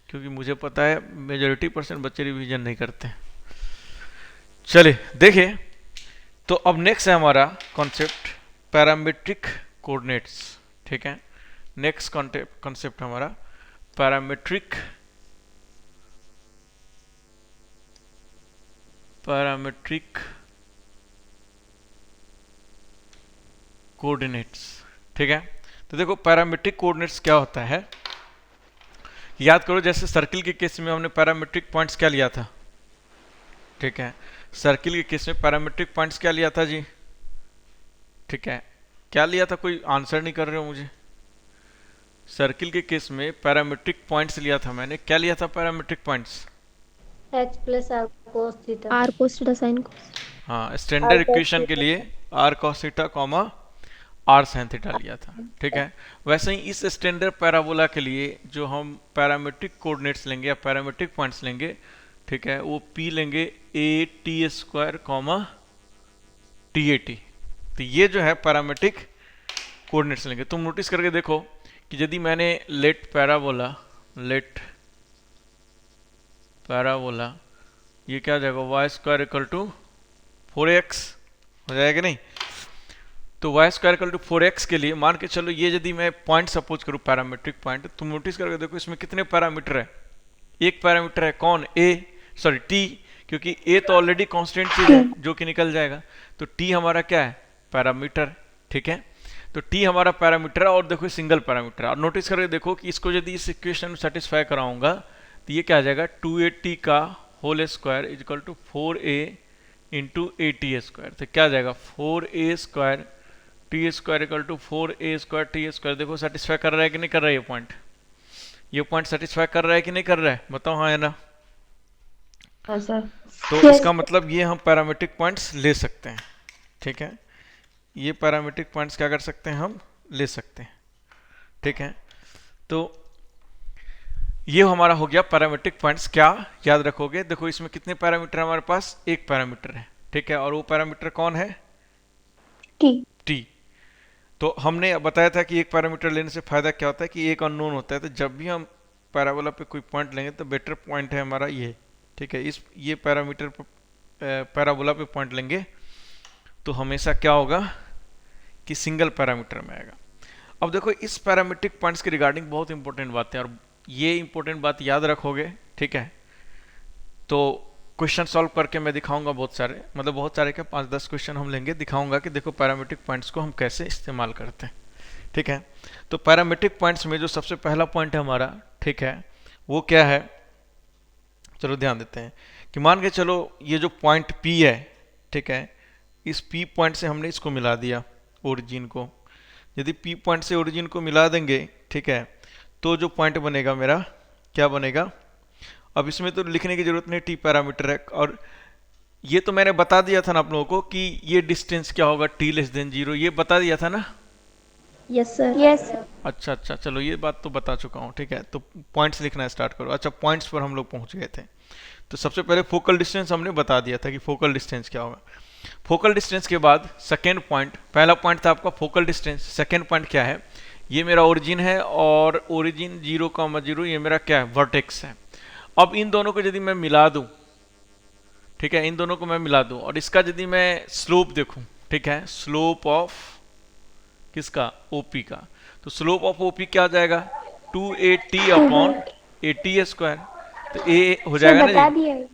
क्योंकि मुझे पता है मेजॉरिटी परसेंट बच्चे रिवीजन नहीं करते। चलिए देखिए, तो अब नेक्स्ट है हमारा कॉन्सेप्ट पैरामीट्रिक कोऑर्डिनेट्स। ठीक है, नेक्स्ट कॉन्सेप्ट हमारा पैरामीट्रिक पैरामीट्रिक कोऑर्डिनेट्स। ठीक है, तो देखो पैरामीट्रिक कोऑर्डिनेट्स क्या होता है, याद करो जैसे सर्किल के केस में हमने पैरामीट्रिक पॉइंट्स क्या लिया था। ठीक है, सर्किल के केस में पैरामीट्रिक पॉइंट्स क्या लिया था जी। ठीक है, क्या लिया था, कोई आंसर नहीं कर रहे हो मुझे। सर्किल के केस में पैरामीट्रिक पॉइंट्स लिया था मैंने, क्या लिया था parametric points. H plus r cos theta. R cos theta sine cos. हाँ, आर स्टैंडर्ड कोस इक्वेशन के थीटा। लिए r cos theta comma r sine theta लिया था। ठीक है, वैसे ही इस स्टैंडर्ड पैराबोला के लिए जो हम पैरामीट्रिक कोऑर्डिनेट्स लेंगे या पैरामीट्रिक पॉइंट्स लेंगे, ठीक है, वो पी लेंगे ए t square comma T A T. तो ये जो है पैरामीट्रिक कोऑर्डिनेट्स लेंगे। तुम नोटिस करके देखो कि यदि मैंने लेट पैराबोला ये क्या हो जाएगा, Y square equal to 4x हो जाएगा नहीं। तो Y square equal to 4x के लिए मान के चलो, ये यदि मैं पॉइंट सपोज करूँ पैरामीट्रिक पॉइंट, तुम नोटिस करके देखो इसमें कितने पैरामीटर है। एक पैरामीटर है कौन, टी, क्योंकि ए तो ऑलरेडी कांस्टेंट चीज है जो कि निकल जाएगा। तो टी हमारा क्या है, पैरामीटर। ठीक है, तो टी हमारा पैरामीटर है और देखो सिंगल पैरामीटर है। और नोटिस करके देखो कि इसको यदि इस इक्वेशन में सेटिस्फाई कराऊंगा तो ये क्या आ जाएगा, 2a t का whole square is equal to 4a into a t square. तो क्या आ जाएगा 4a square t square equal to 4a square t square. देखो सेटिस्फाई कर रहा है कि नहीं कर रहा है ये पॉइंट सेटिस्फाई कर रहा है कि नहीं कर रहा है, बताओ हाँ या ना। हाँ सर। तो इसका मतलब ये हम पैरामीट्रिक पॉइंट्स ले सकते हैं। ठीक है, ये पैरामीट्रिक पॉइंट्स क्या कर सकते हैं, हम ले सकते हैं। ठीक है, तो ये हमारा हो गया पैरामीट्रिक पॉइंट्स। क्या याद रखोगे, देखो इसमें कितने पैरामीटर हमारे पास, एक पैरामीटर है। ठीक है, और वो पैरामीटर कौन है, टी। टी। तो हमने बताया था कि एक पैरामीटर लेने से फायदा क्या होता है कि एक अननोन होता है। तो जब भी हम पैराबोला पे कोई पॉइंट लेंगे तो बेटर पॉइंट है हमारा ये। ठीक है, इस ये पैरामीटर पैराबोला पे पॉइंट लेंगे तो हमेशा क्या होगा कि सिंगल पैरामीटर में आएगा। अब देखो इस पैरामीट्रिक पॉइंट्स के रिगार्डिंग बहुत इंपॉर्टेंट बात है, और ये इंपॉर्टेंट बात याद रखोगे। ठीक है, तो क्वेश्चन सॉल्व करके मैं दिखाऊंगा बहुत सारे, मतलब बहुत सारे क्या 5-10 क्वेश्चन हम लेंगे, दिखाऊंगा कि देखो पैरामीट्रिक पॉइंट्स को हम कैसे इस्तेमाल करते हैं। ठीक है, तो पैरामीट्रिक पॉइंट्स में जो सबसे पहला पॉइंट है हमारा, ठीक है, वो क्या है, चलो ध्यान देते हैं कि मान के चलो ये जो पॉइंट P है, ठीक है, इस P पॉइंट से हमने इसको मिला दिया ओरिजिन को। यदि P पॉइंट से ओरिजिन को मिला देंगे, ठीक है, तो जो पॉइंट बनेगा मेरा क्या बनेगा। अब इसमें तो लिखने की जरूरत नहीं, टी पैरामीटर है। और ये तो मैंने बता दिया था ना आप लोगों को कि ये डिस्टेंस क्या होगा, टी लेस देन 0, ये बता दिया था ना। Yes sir. यस। अच्छा अच्छा, चलो ये बात तो बता चुका हूँ। ठीक है, तो पॉइंट्स लिखना स्टार्ट करो। अच्छा, पॉइंट्स पर हम लोग पहुंच गए थे। तो सबसे पहले फोकल डिस्टेंस हमने बता दिया था कि फोकल डिस्टेंस क्या होगा। फोकल डिस्टेंस के बाद सेकेंड पॉइंट, पहला पॉइंट था आपका फोकल डिस्टेंस, सेकेंड पॉइंट क्या है, ये मेरा ओरिजिन है और ओरिजिन 0,0 ये मेरा क्या है, वर्टेक्स है। अब इन दोनों को यदि मैं मिला दूं, ठीक है, इन दोनों को मैं मिला दूं और इसका यदि मैं स्लोप देखूं, ठीक है, स्लोप ऑफ किसका, ओपी का, तो स्लोप ऑफ ओपी क्या आ जाएगा, 2a t अपॉन ए टी स्क्वायर। तो ए हो सर जाएगा ना जी, बता दिया। ये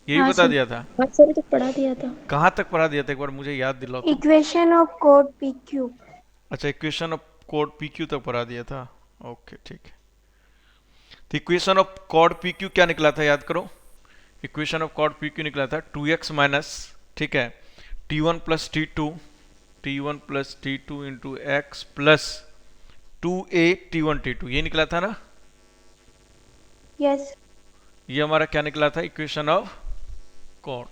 भी हाँ बता सर। दिया था। हाँ सर, ये तो पढ़ा दिया था। कहाँ तक पढ़ा दिया था, एक बार मुझे याद दिलाओ तो। इक्वेशन ऑफ कोड पी क्यू। अच्छा, इक्वेशन ऑफ कोड पी क्यू तक पढ़ा दिया था। ओके ठीक है, तो इक्वेशन ऑफ कॉड पी क्यू क्या निकला था, याद करो। इक्वेशन ऑफ कॉड पी क्यू निकला था 2x माइनस, ठीक है, t1 plus T two into X plus 2a t1 t2, ये निकला था ना। यस। ये हमारा क्या निकला था, इक्वेशन ऑफ कॉड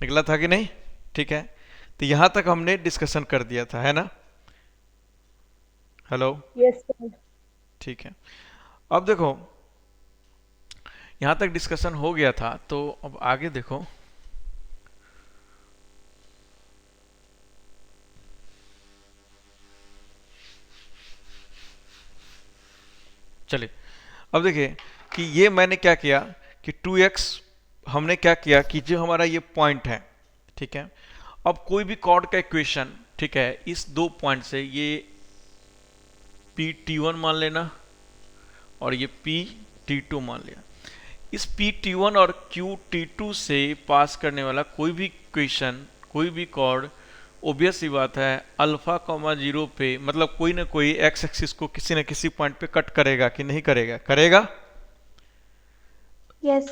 निकला था कि नहीं। ठीक है, तो यहां तक हमने डिस्कशन कर दिया था, है ना। Hello, yes sir. ठीक है। अब देखो यहां तक डिस्कशन हो गया था, तो अब आगे देखो। चलिए अब देखिए कि ये मैंने क्या किया कि 2x हमने क्या किया कि जो हमारा ये पॉइंट है, ठीक है, अब कोई भी कॉर्ड का इक्वेशन, ठीक है, इस दो पॉइंट से ये पी टी वन मान लेना और ये पी टी टू मान लिया। इस पी टी वन और क्यू टी टू से पास करने वाला कोई भी इक्वेशन, कोई भी कॉर्ड, ओबियस ही बात है अल्फा कॉमा जीरो पे मतलब कोई ना कोई एक्स एक्सिस को किसी न किसी पॉइंट पे कट करेगा कि नहीं करेगा? करेगा, यस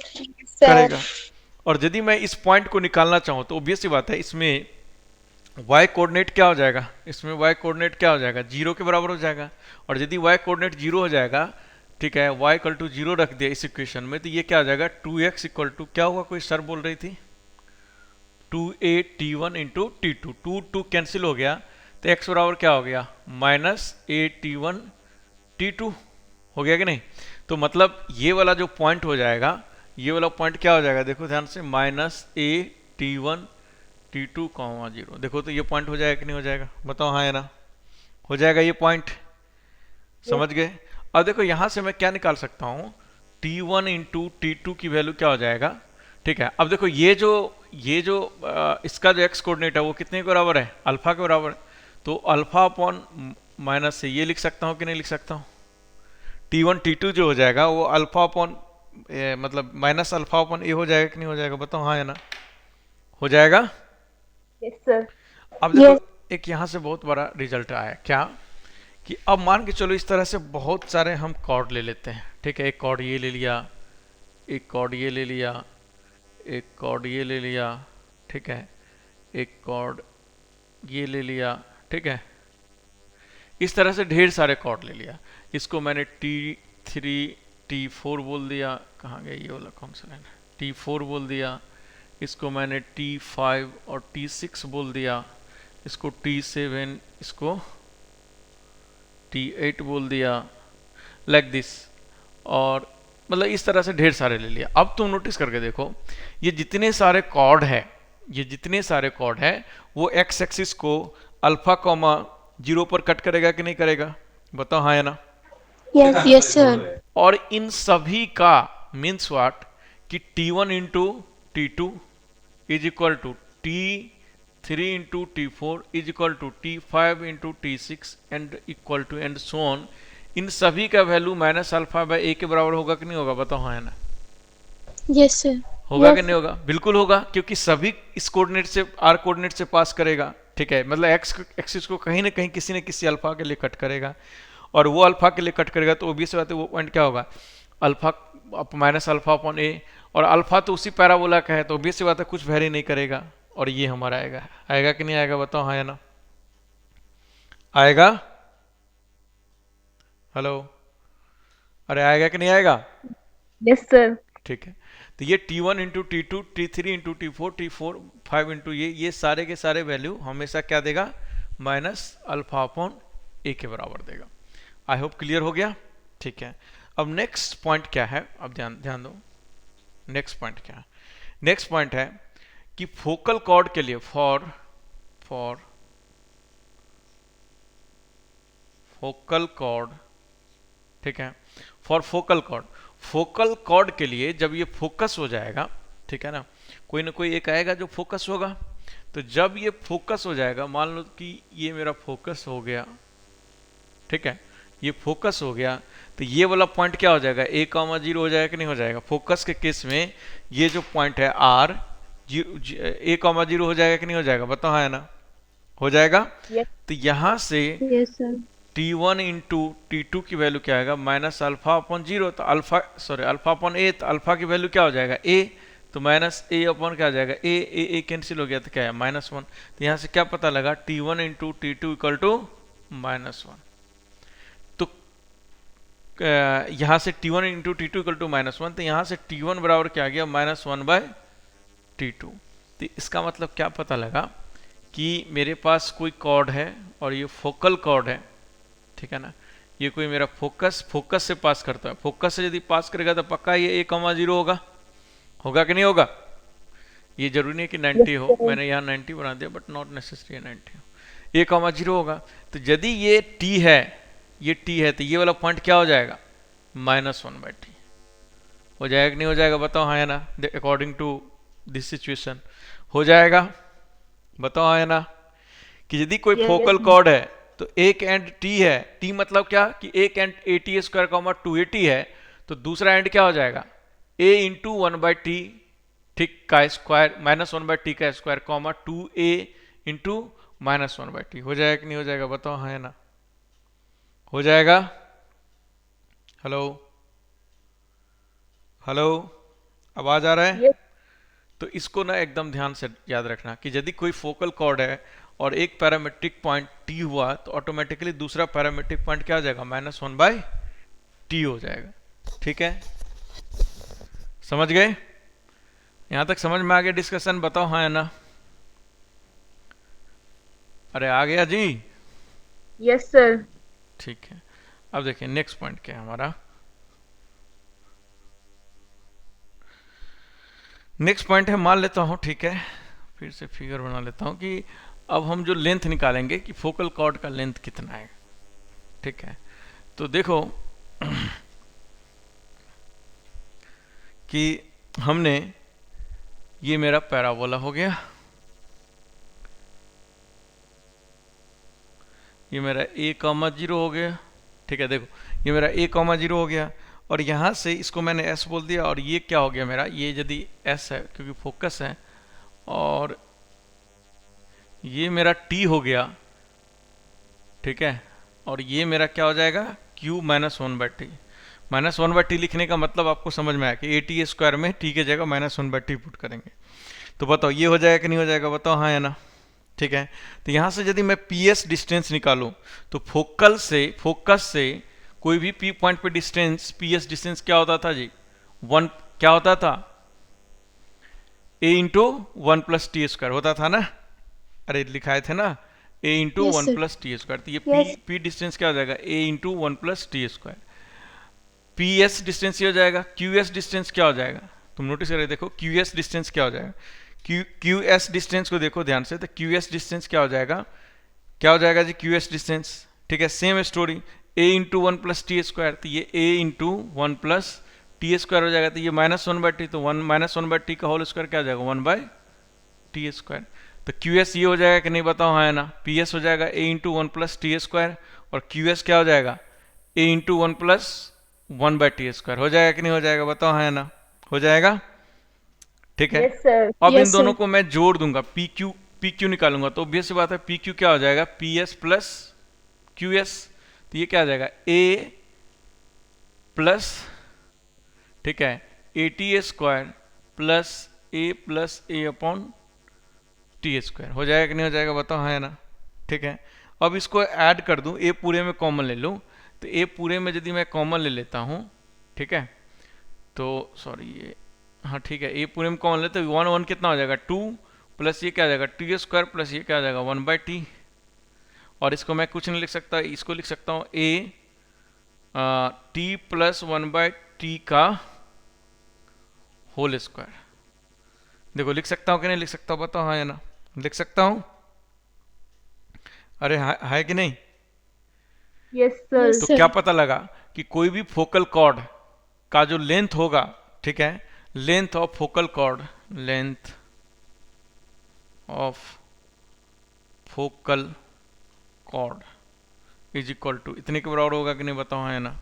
करेगा। और यदि मैं इस पॉइंट को निकालना चाहूँ तो ओबियस ही बात है इसमें y कोऑर्डिनेट क्या हो जाएगा, इसमें y कोऑर्डिनेट क्या हो जाएगा, जीरो के बराबर हो जाएगा। और यदि y कोऑर्डिनेट जीरो हो जाएगा, ठीक है, y इक्वल टू जीरो रख दिया इस इक्वेशन में, तो ये क्या हो जाएगा 2x इक्वल टू क्या हुआ, कोई सर बोल रही थी 2a t1 into T two, two two cancel हो गया तो x बराबर क्या हो गया minus a t one t two हो गया कि नहीं। तो मतलब ये वाला जो पॉइंट हो जाएगा, ये वाला पॉइंट क्या हो जाएगा, देखो ध्यान से, minus a t one t two comma zero. देखो तो ये पॉइंट हो जाएगा कि नहीं हो जाएगा, बताओ हाँ या ना, हो जाएगा ये पॉइंट, समझ गए। अब देखो यहां से मैं क्या निकाल सकता हूं, t one into T two की वैल्यू क्या हो जाएगा, ठीक है। अब देखो ये जो इसका जो एक्स कोऑर्डिनेट है वो कितने के बराबर है, अल्फा के बराबर है। तो अल्फा अपॉन माइनस से ये लिख सकता हूँ कि नहीं लिख सकता हूँ, टी वन टी टू जो हो जाएगा वो अल्फा अपॉन मतलब माइनस अल्फा अपॉन ए हो जाएगा कि नहीं हो जाएगा, बताओ हाँ या ना, हो जाएगा। Yes sir. अब देखो एक यहां से बहुत बड़ा रिजल्ट आया क्या, कि अब मान के चलो इस तरह से बहुत सारे हम कॉर्ड ले लेते हैं, ठीक है, एक कॉर्ड ये ले लिया, एक कॉर्ड ये ले लिया, एक कॉर्ड ये ले लिया, ठीक है, एक कॉर्ड ये ले लिया, ठीक है, इस तरह से ढेर सारे कॉर्ड ले लिया। इसको मैंने T3 T4 बोल दिया, कहाँ गया ये वाला कौन सा लाइन, T4 बोल दिया, इसको मैंने T5 और T6 बोल दिया, इसको T7, इसको T8 बोल दिया, लाइक दिस। और मतलब इस तरह से ढेर सारे ले लिया। अब तुम नोटिस करके देखो ये जितने सारे कॉर्ड है, ये जितने सारे कॉर्ड है वो एक्स एक्सिस को अल्फा कॉमा जीरो पर कट करेगा कि नहीं करेगा, बताओ हाँ या ना। Yes sir. और इन सभी का मीन्स व्हाट कि T1 into T two is equal to T3 into T four is equal to T5 into T6 and equal to and so on. इन सभी का value minus alpha by A के बराबर होगा कि नहीं होगा, बताओ हाँ या ना। Yes sir. होगा कि नहीं होगा, बिल्कुल होगा, क्योंकि सभी इस कोऑर्डिनेट से आर कोऑर्डिनेट से पास करेगा, ठीक है, मतलब एक्स एक्सिस को कहीं ना कहीं किसी न किसी अल्फा के लिए कट करेगा, और वो अल्फा के लिए कट करेगा तो ऑब्वियस बात है वो पॉइंट क्या होगा, अल्फा माइनस अल्फा अपॉन ए। और अल्फा तो उसी पैराबोला का है तो ऑब्वियस बात है कुछ वेरी नहीं करेगा, और ये हमारा आएगा, आएगा कि नहीं आएगा, बताओ हाँ या ना, आएगा। हेलो, अरे आएगा कि नहीं आएगा। Yes sir. ठीक है, तो ये T1 into T two, T3 into T four, T4 5 into ये सारे के सारे वैल्यू हमेशा क्या देगा, माइनस अल्फा अपॉन ए के बराबर देगा। आई होप क्लियर हो गया। ठीक है, अब नेक्स्ट पॉइंट क्या है, अब ध्यान ध्यान दो, नेक्स्ट पॉइंट क्या है, नेक्स्ट पॉइंट है कि फोकल कॉर्ड के लिए फॉर फोकल कॉर्ड, ठीक है, for focal cord, focal cord के लिए जब ये फोकस हो जाएगा, ठीक है ना कोई एक आएगा जो फोकस होगा, तो जब ये फोकस हो जाएगा, मान लो कि ये मेरा फोकस हो गया, ठीक है, ये फोकस हो गया, तो ये वाला पॉइंट क्या हो जाएगा, ए कॉमा जीरो हो जाएगा कि नहीं हो जाएगा। फोकस के केस में ये जो पॉइंट है आर ए कॉमा जीरो हो जाएगा कि नहीं हो जाएगा, बताओ हाँ है ना, हो जाएगा। तो यहां से T1 इंटू टी टू की वैल्यू क्या आएगा, माइनस अल्फा अपॉन जीरो, तो अल्फा अल्फा अपॉन ए, तो अल्फा की वैल्यू क्या हो जाएगा ए, तो माइनस ए अपॉन क्या आ जाएगा ए कैंसिल हो गया तो क्या है माइनस वन। तो यहाँ से क्या पता लगा, T1 into T two equal to minus one. तो यहाँ से T1 into T two equal to minus one, तो यहाँ से T1 बराबर क्या आ गया, minus one by t two. तो इसका मतलब क्या पता लगा कि मेरे पास कोई कॉर्ड है और ये फोकल कॉर्ड है, ठीक है ना, ये कोई मेरा फोकस से पास करता है, फोकस से यदि पास करेगा तो पक्का ये ए कॉमा जीरो होगा कि नहीं होगा। ये जरूरी नहीं कि 90 हो, मैंने यहाँ 90 बना दिया, बट नॉट नेसेसरी 90 हो, ए कॉमा जीरो होगा। तो यदि ये टी है, ये टी है, तो ये वाला पॉइंट क्या हो जाएगा, माइनस वन बाई टी, हो जाएगा कि नहीं हो जाएगा, बताओ हाँ या ना, अकॉर्डिंग टू दिस सिचुएशन हो जाएगा, बताओ हाँ या ना। कि यदि कोई Yes. फोकल कॉर्ड है तो एक एंड टी है, टी मतलब क्या कि एक and A t square comma 280 है, तो दूसरा एंड क्या हो जाएगा ए इंटू 1/t ठीक का स्क्वायर -1/t का square comma 2a into -1/t। हो जाएगा कि नहीं हो जाएगा, बताओ हाँ या ना, हो जाएगा। हेलो हेलो, आवाज आ रहा है? Yes. तो इसको ना एकदम ध्यान से याद रखना कि यदि कोई फोकल कॉर्ड है और एक पैरामेट्रिक पॉइंट टी हुआ तो ऑटोमेटिकली दूसरा पैरामेट्रिक पॉइंट क्या हो जाएगा -1/t हो जाएगा। ठीक है, समझ गए? यहां तक समझ में आ गया डिस्कशन, बताओ हाँ या ना। अरे आ गया जी, Yes, sir. ठीक है। अब देखिए नेक्स्ट पॉइंट क्या है हमारा। नेक्स्ट पॉइंट है, मान लेता हूं, ठीक है, फिर से फिगर बना लेता हूं कि अब हम जो लेंथ निकालेंगे कि फोकल कॉर्ड का लेंथ कितना है। ठीक है, तो देखो कि हमने, ये मेरा पैराबोला हो गया, ये मेरा a,0 हो गया। ठीक है, देखो ये मेरा a,0 हो गया और यहां से इसको मैंने s बोल दिया, और ये क्या हो गया मेरा, ये यदि s है क्योंकि फोकस है, और ये मेरा t हो गया। ठीक है, और ये मेरा क्या हो जाएगा q -1/t। -1/t लिखने का मतलब आपको समझ में आया कि at स्क्वायर में t की जगह -1/t पुट करेंगे। तो बताओ ये हो जाएगा कि नहीं हो जाएगा, बताओ हाँ या ना। ठीक है, तो यहां से यदि मैं PS डिस्टेंस निकालूं तो फोकस से कोई भी P पॉइंट पे डिस्टेंस PS डिस्टेंस क्या होता था जी, 1 क्या होता था, a इंटू 1+t² होता था ना। अरे लिखाए थे ना a into Yes, sir. 1+t², तो ये Yes. P डिस्टेंस क्या हो जाएगा a into 1+t²। PS distance ये हो जाएगा, QS डिस्टेंस क्या हो जाएगा, तुम नोटिस करें, देखो QS डिस्टेंस क्या हो जाएगा, QS डिस्टेंस को देखो ध्यान से, तो QS डिस्टेंस क्या हो जाएगा, क्या हो जाएगा जी QS डिस्टेंस। ठीक है, same story, a into 1+t², तो ये a इंटू 1+t² हो जाएगा, तो ये -1/t, तो 1 -1/t का होल स्क्वायर क्या हो जाएगा 1/t²। तो QS ये हो जाएगा कि नहीं, बताओ हाँ है ना। PS हो जाएगा a इंटू 1+t² और QS क्या हो जाएगा a इंटू 1+1/t²। हो जाएगा कि नहीं हो जाएगा, बताओ हाँ है ना, हो जाएगा। ठीक है, Yes, sir. अब इन Yes, दोनों sir. को मैं जोड़ दूंगा, PQ निकालूंगा, तो ऑब्वियस सी बात है PQ क्या हो जाएगा PS प्लस QS, तो ये क्या हो जाएगा A प्लस, ठीक है, AT² प्लस A+A/T²। हो जाएगा कि नहीं हो जाएगा, बताओ हाँ है ना। ठीक है, अब इसको ऐड कर दूं, A पूरे में कॉमन ले लूं, तो A पूरे में यदि मैं कॉमन ले लेता हूं, ठीक है, तो सॉरी ये, हाँ ठीक है, A पूरे में कॉमन लेते तो 1 कितना हो जाएगा 2 प्लस ये क्या आ जाएगा t² प्लस ये क्या आ जाएगा 1/t, और इसको मैं कुछ नहीं लिख सकता, इसको लिख सकता हूँ a t प्लस 1/t का होल स्क्वायर। देखो लिख सकता हूँ कि नहीं लिख सकता हूँ, बताओ हाँ या ना, लिख सकता हूँ? अरे है कि नहीं? Yes, sir. Yes, तो sir. क्या पता लगा कि कोई भी फोकल कॉर्ड का जो लेंथ होगा, ठीक है, length of focal chord, length of focal chord is equal to इतने के बराबर होगा कि नहीं, बताओ है ना।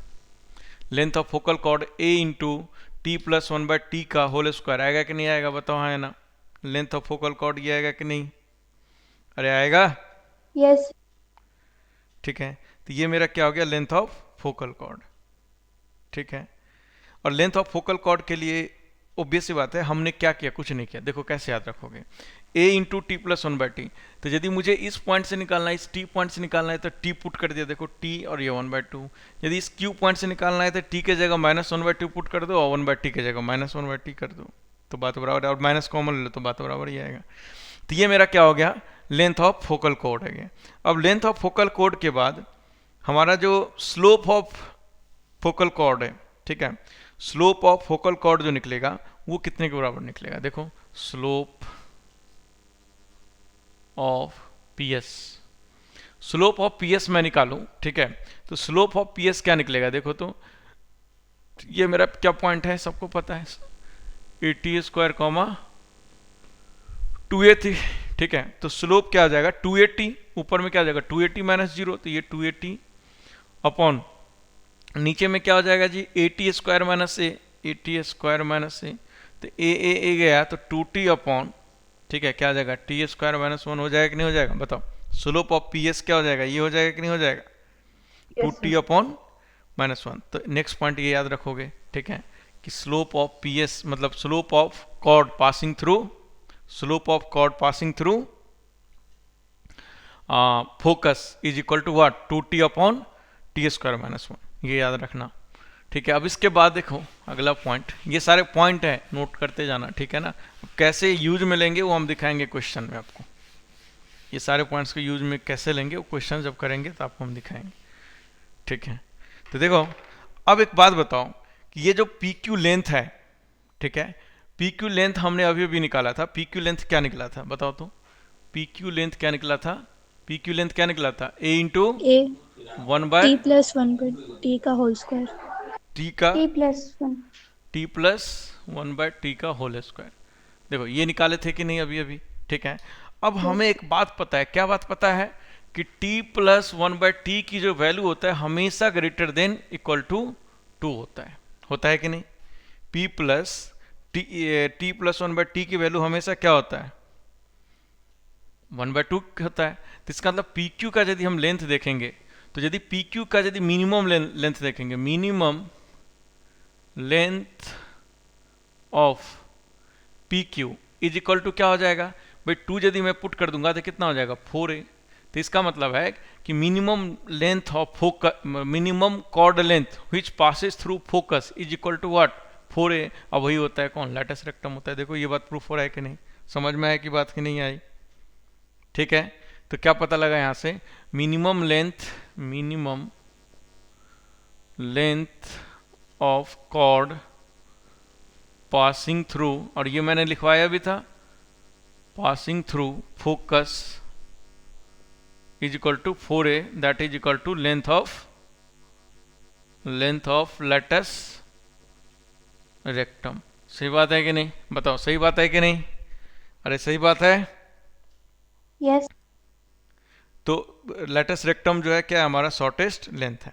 Length of focal chord a into t plus 1/t का होल स्क्वायर आएगा कि नहीं आएगा, बताओ है ना। लेंथ ऑफ फोकल कॉर्ड ये आएगा कि नहीं, अरे आएगा। Yes. ठीक है, तो ये मेरा क्या हो गया लेंथ ऑफ फोकल कॉर्ड। ठीक है, और लेंथ ऑफ फोकल कॉर्ड के लिए ऑब्वियस सी बात है हमने क्या किया, कुछ नहीं किया। देखो कैसे याद रखोगे, a into t plus 1/t, तो यदि मुझे इस पॉइंट से निकालना है, इस t पॉइंट से निकालना है, तो t पुट कर दिया, देखो t और ये 1/2। यदि इस q पॉइंट से निकालना है तो t के जगह -1/2 पुट कर दो और 1/t के जगह -1/t कर दो, तो बात बराबर है, और माइनस कॉमन ले लो तो बात बराबर ही आएगा। तो ये मेरा क्या हो गया लेंथ ऑफ फोकल कॉर्ड है गया। अब लेंथ ऑफ फोकल कॉर्ड के बाद हमारा जो स्लोप ऑफ फोकल कॉर्ड है, ठीक है, स्लोप ऑफ फोकल कॉर्ड जो निकलेगा वो कितने के बराबर निकलेगा, देखो slope of PS, slope of PS मैं निकालूं, ठीक है, तो स्लोप ऑफ PS क्या निकलेगा, देखो तो ये मेरा क्या पॉइंट है, सबको पता है, ए टी स्क्वायर कॉमा 2a थी, ठीक है। तो स्लोप क्या आ जाएगा 280, ऊपर में क्या आ जाएगा 280 माइनस 0, तो ये 280 अपॉन नीचे में क्या हो जाएगा जी, ए टी स्क्वायर माइनस ए, तो ए गया तो 2t अपॉन, ठीक है, क्या आ जाएगा टी स्क्वायर माइनस 1 हो जाएगा कि नहीं हो जाएगा, बताओ। स्लोप ऑफ पी एस क्या हो जाएगा, ये हो जाएगा कि नहीं हो जाएगा, Yes, 2t sir. अपॉन -1। तो नेक्स्ट पॉइंट ये याद रखोगे, ठीक है, कि स्लोप ऑफ पी एस मतलब slope of chord passing through focus is equal to what, 2t upon t square minus 1, ये याद रखना, ठीक है। अब इसके बाद देखो अगला पॉइंट, ये सारे पॉइंट है, नोट करते जाना, ठीक है ना। अब कैसे यूज में लेंगे वो हम दिखाएंगे क्वेश्चन में आपको, ये सारे पॉइंट्स को यूज में कैसे लेंगे वो क्वेश्चन जब करेंगे तो आपको हम दिखाएंगे, ठीक है। तो देखो अब एक बात बताओ कि ये जो पी क्यू लेंथ है, ठीक है, पी क्यू लेंथ हमने अभी भी निकाला था, पी क्यू लेंथ क्या निकला था बताओ तो, पी क्यू लेंथ क्या निकला था, पी क्यू लेंथ क्या निकला था, ए इंटू A 1 बाय t plus 1 by t का होल स्क्वायर, टी का t plus 1, T plus 1 by T का होल स्क्वायर। देखो ये निकाले थे कि नहीं अभी अभी, ठीक है। अब हमें एक बात पता है, क्या बात पता है कि t प्लस 1 बाय टी की जो वैल्यू होता है हमेशा ग्रेटर देन इक्वल टू 2 होता है कि नहीं। p plus t plus 1 by t की वैल्यू हमेशा क्या होता है 1 बाय 2 होता है। तो इसका मतलब पी क्यू का यदि हम लेंथ देखेंगे, तो यदि पी क्यू का यदि मिनिमम लेंथ देखेंगे, minimum length of P Q is equal to क्या हो जाएगा भाई, 2 यदि मैं पुट कर दूंगा तो कितना हो जाएगा 4a। तो इसका मतलब है कि minimum length of focus, minimum chord length which passes through focus is equal to what 4a। अब वही होता है कौन, लैटिस रेक्टम होता है। देखो ये बात प्रूफ हो रहा है कि नहीं, समझ में आया कि बात की नहीं आई, ठीक है। तो क्या पता लगा यहाँ से, minimum length of chord passing through, और ये मैंने लिखवाया भी था, passing through focus is equal to 4a, that is equal to length of latus rectum. सही बात है कि नहीं, बताओ सही बात है कि नहीं, अरे सही बात है। yes, तो लैटिस रेक्टम जो है क्या है, हमारा शॉर्टेस्ट लेंथ है,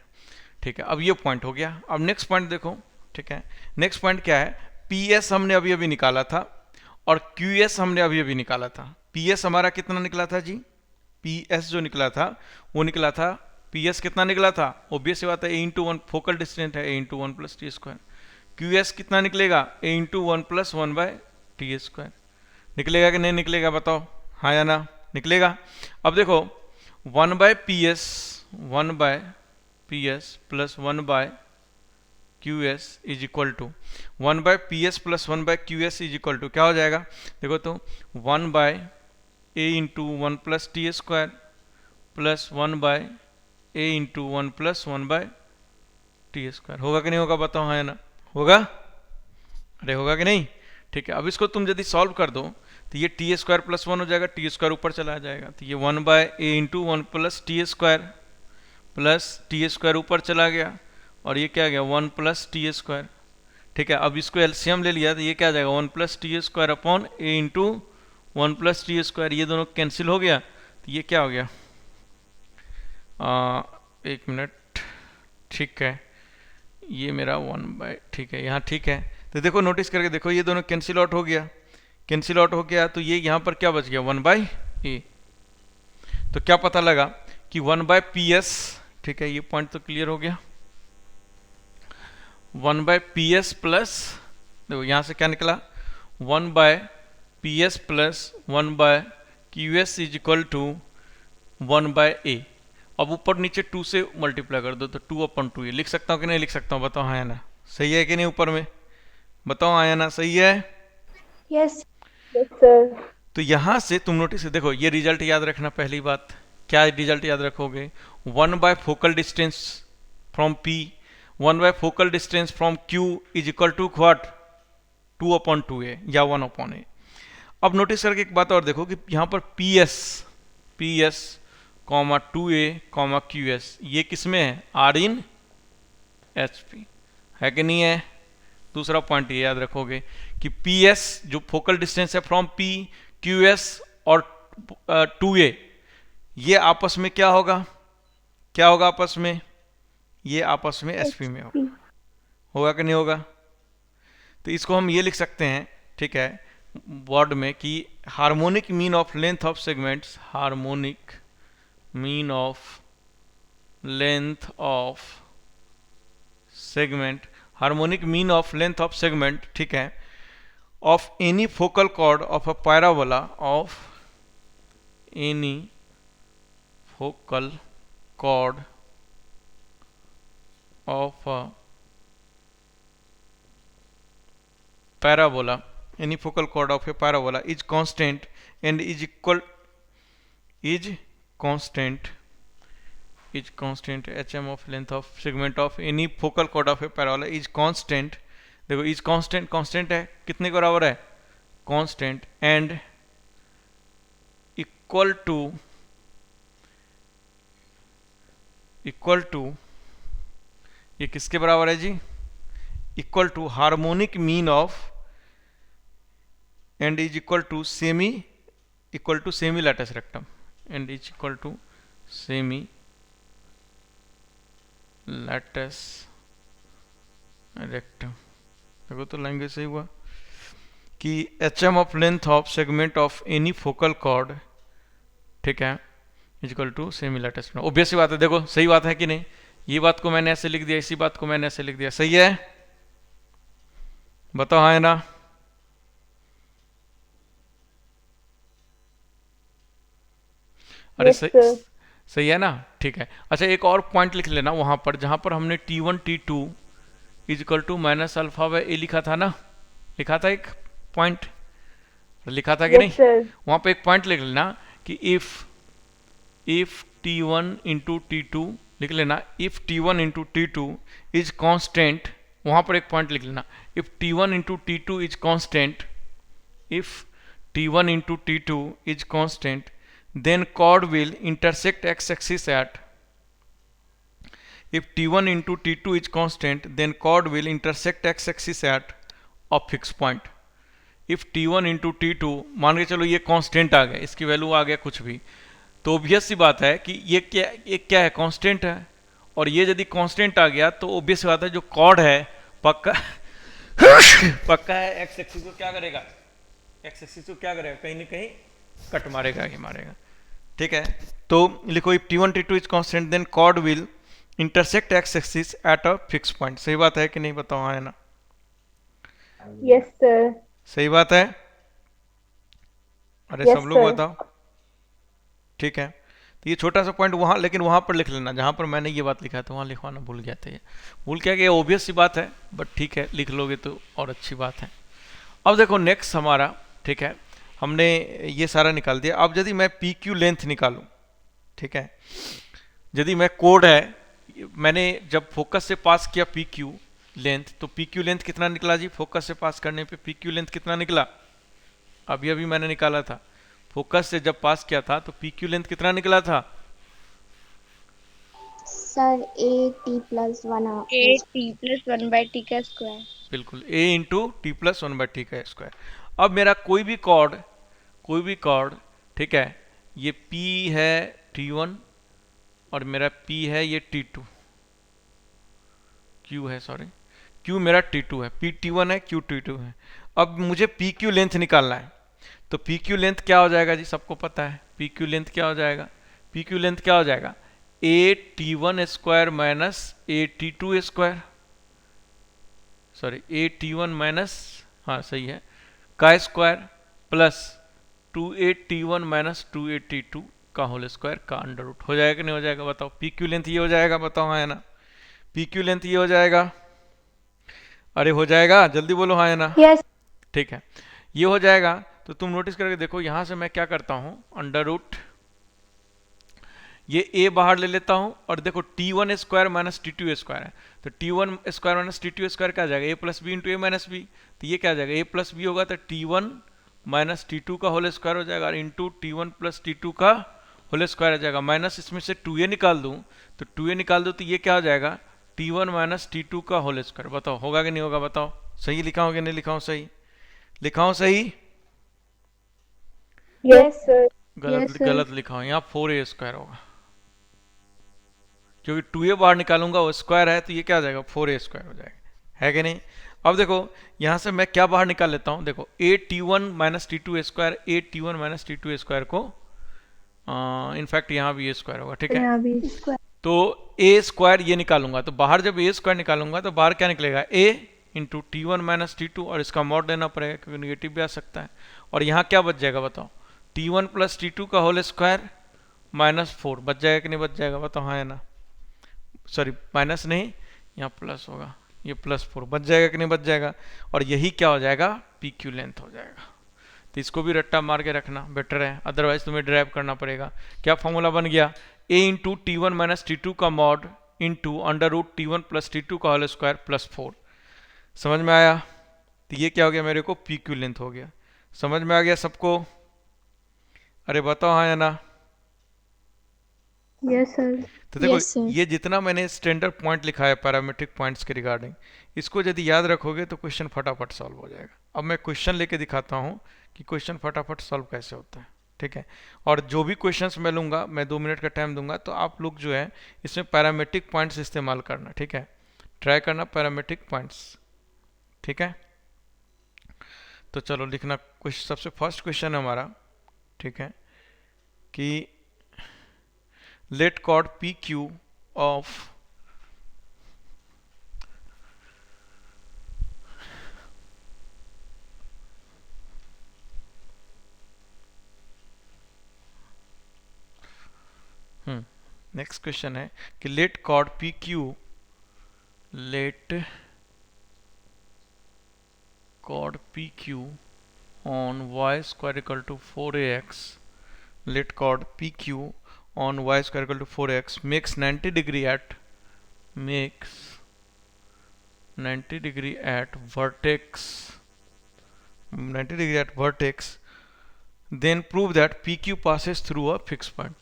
ठीक है। अब ये पॉइंट हो गया। अब नेक्स्ट पॉइंट देखो, ठीक है, नेक्स्ट पॉइंट क्या है, पी एस हमने अभी अभी निकाला था और क्यू एस हमने अभी अभी निकाला था। पी एस हमारा कितना निकला था जी, पी एस जो निकला था वो निकला था, पी एस कितना निकला था, ऑब्वियस सी बात है ए इंटू 1, फोकल डिस्टेंस है A into 1 plus T square. Q S कितना निकलेगा, A into 1 plus 1 by T square. निकलेगा कि नहीं निकलेगा बताओ, हाँ या ना, निकलेगा। अब देखो 1 by P S plus 1 by Q S is equal to 1 by P S plus 1 by Q S is equal to क्या हो जाएगा, देखो तो 1 by A into 1 plus T square plus 1 by A into 1 plus 1 by T square. होगा कि नहीं होगा बताओ, हाँ या ना, होगा, अरे होगा कि नहीं, ठीक है। अब इसको तुम यदि सॉल्व कर दो तो ये टी स्क्वायर प्लस 1 हो जाएगा, टी स्क्वायर ऊपर चला जाएगा, तो ये 1 by A into 1 plus T square ऊपर चला गया, और ये क्या गया 1 प्लस टी स्क्वायर, ठीक है। अब इसको एलसीएम ले लिया तो ये क्या आ जाएगा 1 प्लस टी स्क्वायर अपॉन ए इंटू 1 प्लस टी स्क्वायर, ये दोनों कैंसिल हो गया, तो ये क्या हो गया, एक मिनट, ठीक है, ये मेरा 1 बाय, ठीक है, यहाँ ठीक है। तो देखो नोटिस करके देखो ये दोनों कैंसिल आउट हो गया, तो ये यहाँ पर क्या बच गया 1 बाय ए। तो क्या पता लगा कि 1 बाय पी एस, ठीक है, ये पॉइंट तो क्लियर हो गया, 1 बाय पी एस प्लस, देखो यहाँ से क्या निकला 1 by P S plus 1 by Q S is equal to 1 by A. अब ऊपर नीचे 2 से मल्टीप्लाई कर दो तो 2 अपॉन 2 ये लिख सकता हूँ कि नहीं लिख सकता हूँ, बताओ हाँ या ना, सही है कि नहीं, ऊपर में बताओ हाँ या ना, सही है। yes, Yes, sir. तो यहां से तुम नोटिस देखो, ये रिजल्ट याद रखना, पहली बात क्या रिजल्ट याद रखोगे, 1 by focal distance from P, 1 by focal distance from Q is equal to what 2 upon 2a या 1 अपॉन a। अब नोटिस करके एक बात और देखो कि यहाँ पर P S comma 2a comma Q S ये किस में है, आर इन एच पी, है कि नहीं है? दूसरा पॉइंट ये याद रखोगे कि पी एस जो फोकल डिस्टेंस है फ्रॉम पी, क्यू एस और टू ए, ये आपस में क्या होगा? क्या होगा आपस में? ये आपस में एस पी में होगा। होगा कि नहीं होगा? तो इसको हम ये लिख सकते हैं, ठीक है, वर्ड में कि harmonic mean of length of segments, harmonic mean of length of segment, harmonic mean of length of segment, ठीक है, of any focal cord of a parabola, of any focal cord of a parabola, any focal chord of a parabola is constant and is equal, is constant, is constant, hm of length of segment of any focal chord of a parabola is constant। देखो is constant, constant है, कितने के बराबर है? constant and equal to, equal to, ये किसके बराबर है जी? Equal to harmonic mean of and is equal to semi, equal to semi lattice rectum, and is equal to semi lattice rectum। देखो तो लैंग्वेज सही हुआ कि H M of length of segment of any focal chord, ठीक है, is equal to semi latus rectum. Obvious सी बात है, देखो सही बात है कि नहीं? ये बात को मैंने ऐसे लिख दिया, इसी बात को मैंने ऐसे लिख दिया, सही है? बताओ हाँ है ना? अरे Yes, सही, sir. सही है ना? ठीक है। अच्छा एक और पॉइंट लिख लेना वहां पर, जहां पर हमने T1 T2 is equal to minus alpha by A लिखा था ना, लिखा था एक पॉइंट, लिखा था कि Yes, नहीं? sir. वहां पे एक पॉइंट लिख लेना कि इफ T1 इंटू T2, लिख लेना if T1 into T2 is constant, वहां पर एक पॉइंट लिख लेना, if T1 into T2 is constant, if T1 into T2 is constant, then chord will intersect x-axis at, if T1 into T2 is constant then chord will intersect x-axis at a fixed point। if T1 into T2 मान के चलो ये constant आ गया, इसकी value आ गया कुछ भी, तो ऑब्वियस सी बात है कि ये क्या है? कांस्टेंट है। और ये यदि कांस्टेंट आ गया तो ऑब्वियस बात है जो कॉर्ड है पक्का पक्का है एक्स एक्सिस को क्या करेगा? एक्स एक्सिस को क्या करेगा? कहीं ना कहीं कट मारेगा ही मारेगा, ठीक है? तो लिखो if T1 T2 is constant then chord will intersect x axis at a fix point. सही बात है कि नहीं? बताओ हाँ है ना? Yes, sir. सही बात है? अरे Yes, सब लोग sir. बताओ, ठीक है? तो ये छोटा सा पॉइंट वहां, लेकिन वहां पर लिख लेना जहां पर मैंने ये बात लिखा था, वहां लिखवाना भूल गया था। ये भूल क्या कि ऑब्वियस सी बात है, बट ठीक है लिख लोगे तो और अच्छी बात है। अब देखो नेक्स्ट हमारा, ठीक है, हमने ये सारा निकाल दिया। अब यदि मैं पी क्यू लेंथ निकालूं, ठीक है, यदि मैं कोड है, मैंने जब फोकस से पास किया पी क्यू लेंथ, तो पी क्यू लेंथ कितना निकला जी? फोकस से पास करने पे पी क्यू लेंथ कितना निकला? अभी अभी मैंने निकाला था, फोकस से जब पास किया था तो पी क्यू लेंथ कितना निकला था? Sir A T plus one A T plus one by T का स्क्वायर। बिल्कुल, a into t plus one by T का स्क्वायर। अब मेरा कोई भी कॉर्ड, ठीक है, ये P है T1 और मेरा P है ये T2, Q है, सॉरी Q मेरा T2 है, P T1 है, Q T2 है। अब मुझे पी क्यू लेंथ निकालना है, तो पी क्यू लेंथ क्या हो जाएगा जी? सबको पता है पी क्यू लेंथ क्या हो जाएगा? पी क्यू लेंथ क्या हो जाएगा? A t one square minus a t two square, sorry a t one minus, हाँ सही है, का square plus 2a t1 minus 2a t2 का होल स्क्वायर का अंडर रूट। हो जाएगा कि नहीं हो जाएगा? बताओ पी क्यू लेंथ ये हो जाएगा, बताओ हाँ है ना? पी क्यू लेंथ ये हो जाएगा, अरे हो जाएगा, जल्दी बोलो हाँ है ना? यस। ठीक है, ये हो जाएगा। तो तुम नोटिस करके देखो, यहां से मैं क्या करता हूं, अंडर रूट ये a बाहर ले लेता हूं, और देखो t1 square minus t2 square है, तो t1 square minus t2 square क्या आ जाएगा? a plus b into a minus b. तो ये क्या आ जाएगा? a प्लस बी होगा तो t1 माइनस t2 का होल स्क्वायर हो जाएगा, इंटू t1 प्लस t2 का होल स्क्वायर आ जाएगा, माइनस इसमें से 2a निकाल दूं, तो 2a निकाल दूं तो ये क्या हो जाएगा? T1 माइनस T2 का होल स्क्वायर। बताओ होगा कि नहीं होगा, बताओ। सही लिखा हूँ कि नहीं लिखा हूँ, सही लिखा हूँ, सही Yes, sir. गलत Yes, sir. गलत लिखा हूँ, यहाँ 4a स्क्वायर होगा, क्योंकि 2a बाहर निकालूंगा वो स्क्वायर है, तो ये क्या हो जाएगा, 4a स्क्वायर हो जाएगा, है कि नहीं। अब देखो यहाँ से मैं क्या बाहर निकाल लेता हूँ, देखो a T1 minus T2 square, a T1 minus T2 square को इनफैक्ट यहाँ भी a स्क्वायर होगा, ठीक है। यहाँ भी Square. तो a स्क्वायर ये निकालूंगा, तो बाहर जब a स्क्वायर निकालूंगा तो बाहर क्या निकलेगा, a into T1 minus T2, और इसका मॉड लेना पड़ेगा क्योंकि निगेटिव भी आ सकता है। और यहाँ क्या बच जाएगा, बताओ, T1 प्लस T2 का होल स्क्वायर माइनस 4 बच जाएगा कि नहीं बच जाएगा, बताओ हाँ या ना। सॉरी माइनस नहीं, यहाँ प्लस होगा, ये प्लस 4 बच जाएगा कि नहीं बच जाएगा। और यही क्या हो जाएगा, पी क्यू लेंथ हो जाएगा। तो इसको भी रट्टा मार के रखना बेटर है, अदरवाइज तुम्हें ड्राइव करना पड़ेगा। क्या फॉर्मूला बन गया, a into T1 minus T2 का mod into under root T1 plus T2 का होल स्क्वायर प्लस 4। समझ में आया। तो ये क्या हो गया मेरे को, पी क्यू लेंथ हो गया। समझ में आ गया सबको, अरे बताओ हाँ या ना। Yes sir. तो देखो Yes, sir. ये जितना मैंने स्टैंडर्ड पॉइंट लिखा है पैरामीट्रिक पॉइंट्स के रिगार्डिंग, इसको यदि याद रखोगे तो क्वेश्चन फटाफट सॉल्व हो जाएगा। अब मैं क्वेश्चन लेके दिखाता हूँ कि क्वेश्चन फटाफट सॉल्व कैसे होता है, ठीक है। और जो भी क्वेश्चंस मैं लूँगा, मैं 2 मिनट का टाइम दूंगा, तो आप लोग जो है इसमें पैरामीट्रिक पॉइंट्स इस्तेमाल करना, ठीक है। ट्राई करना पैरामीट्रिक पॉइंट्स, ठीक है। तो चलो लिखना, सबसे फर्स्ट क्वेश्चन है हमारा, ठीक है, कि let chord PQ of next question है कि let chord PQ, let chord PQ on y square equal to 4ax, let chord PQ on y square equal to 4x makes 90 degree at vertex 90 degree at vertex, then prove that PQ passes through a fixed point.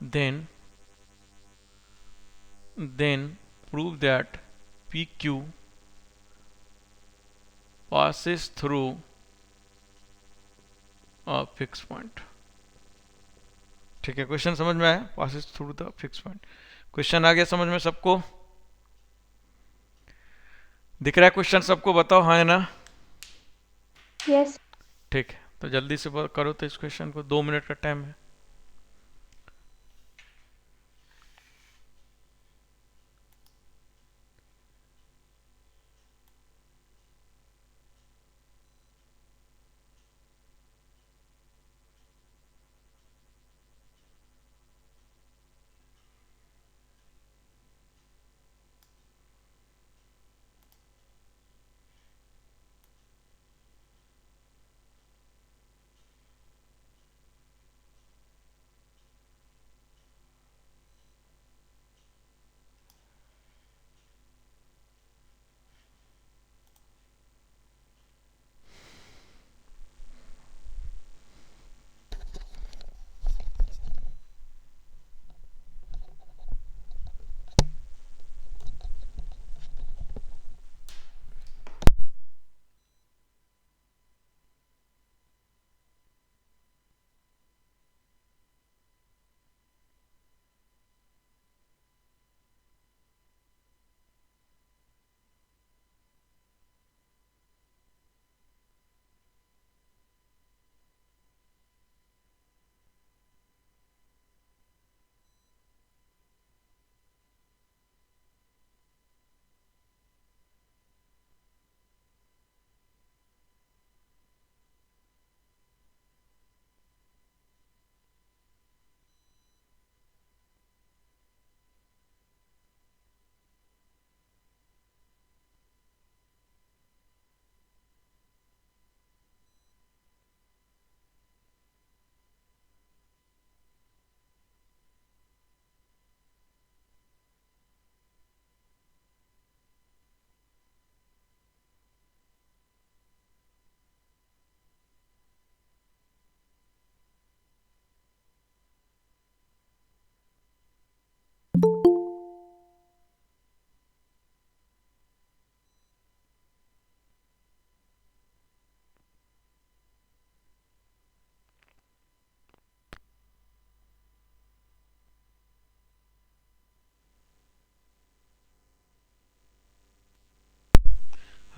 Then prove that PQ passes through a fixed point. ठीक है, question समझ में आया, passes through the fixed point। Question आ गया समझ में सबको, दिख रहा है क्वेश्चन सबको, बताओ हाँ है ना। Yes. ठीक है, तो जल्दी से करो तो इस क्वेश्चन को, 2 मिनट का टाइम है।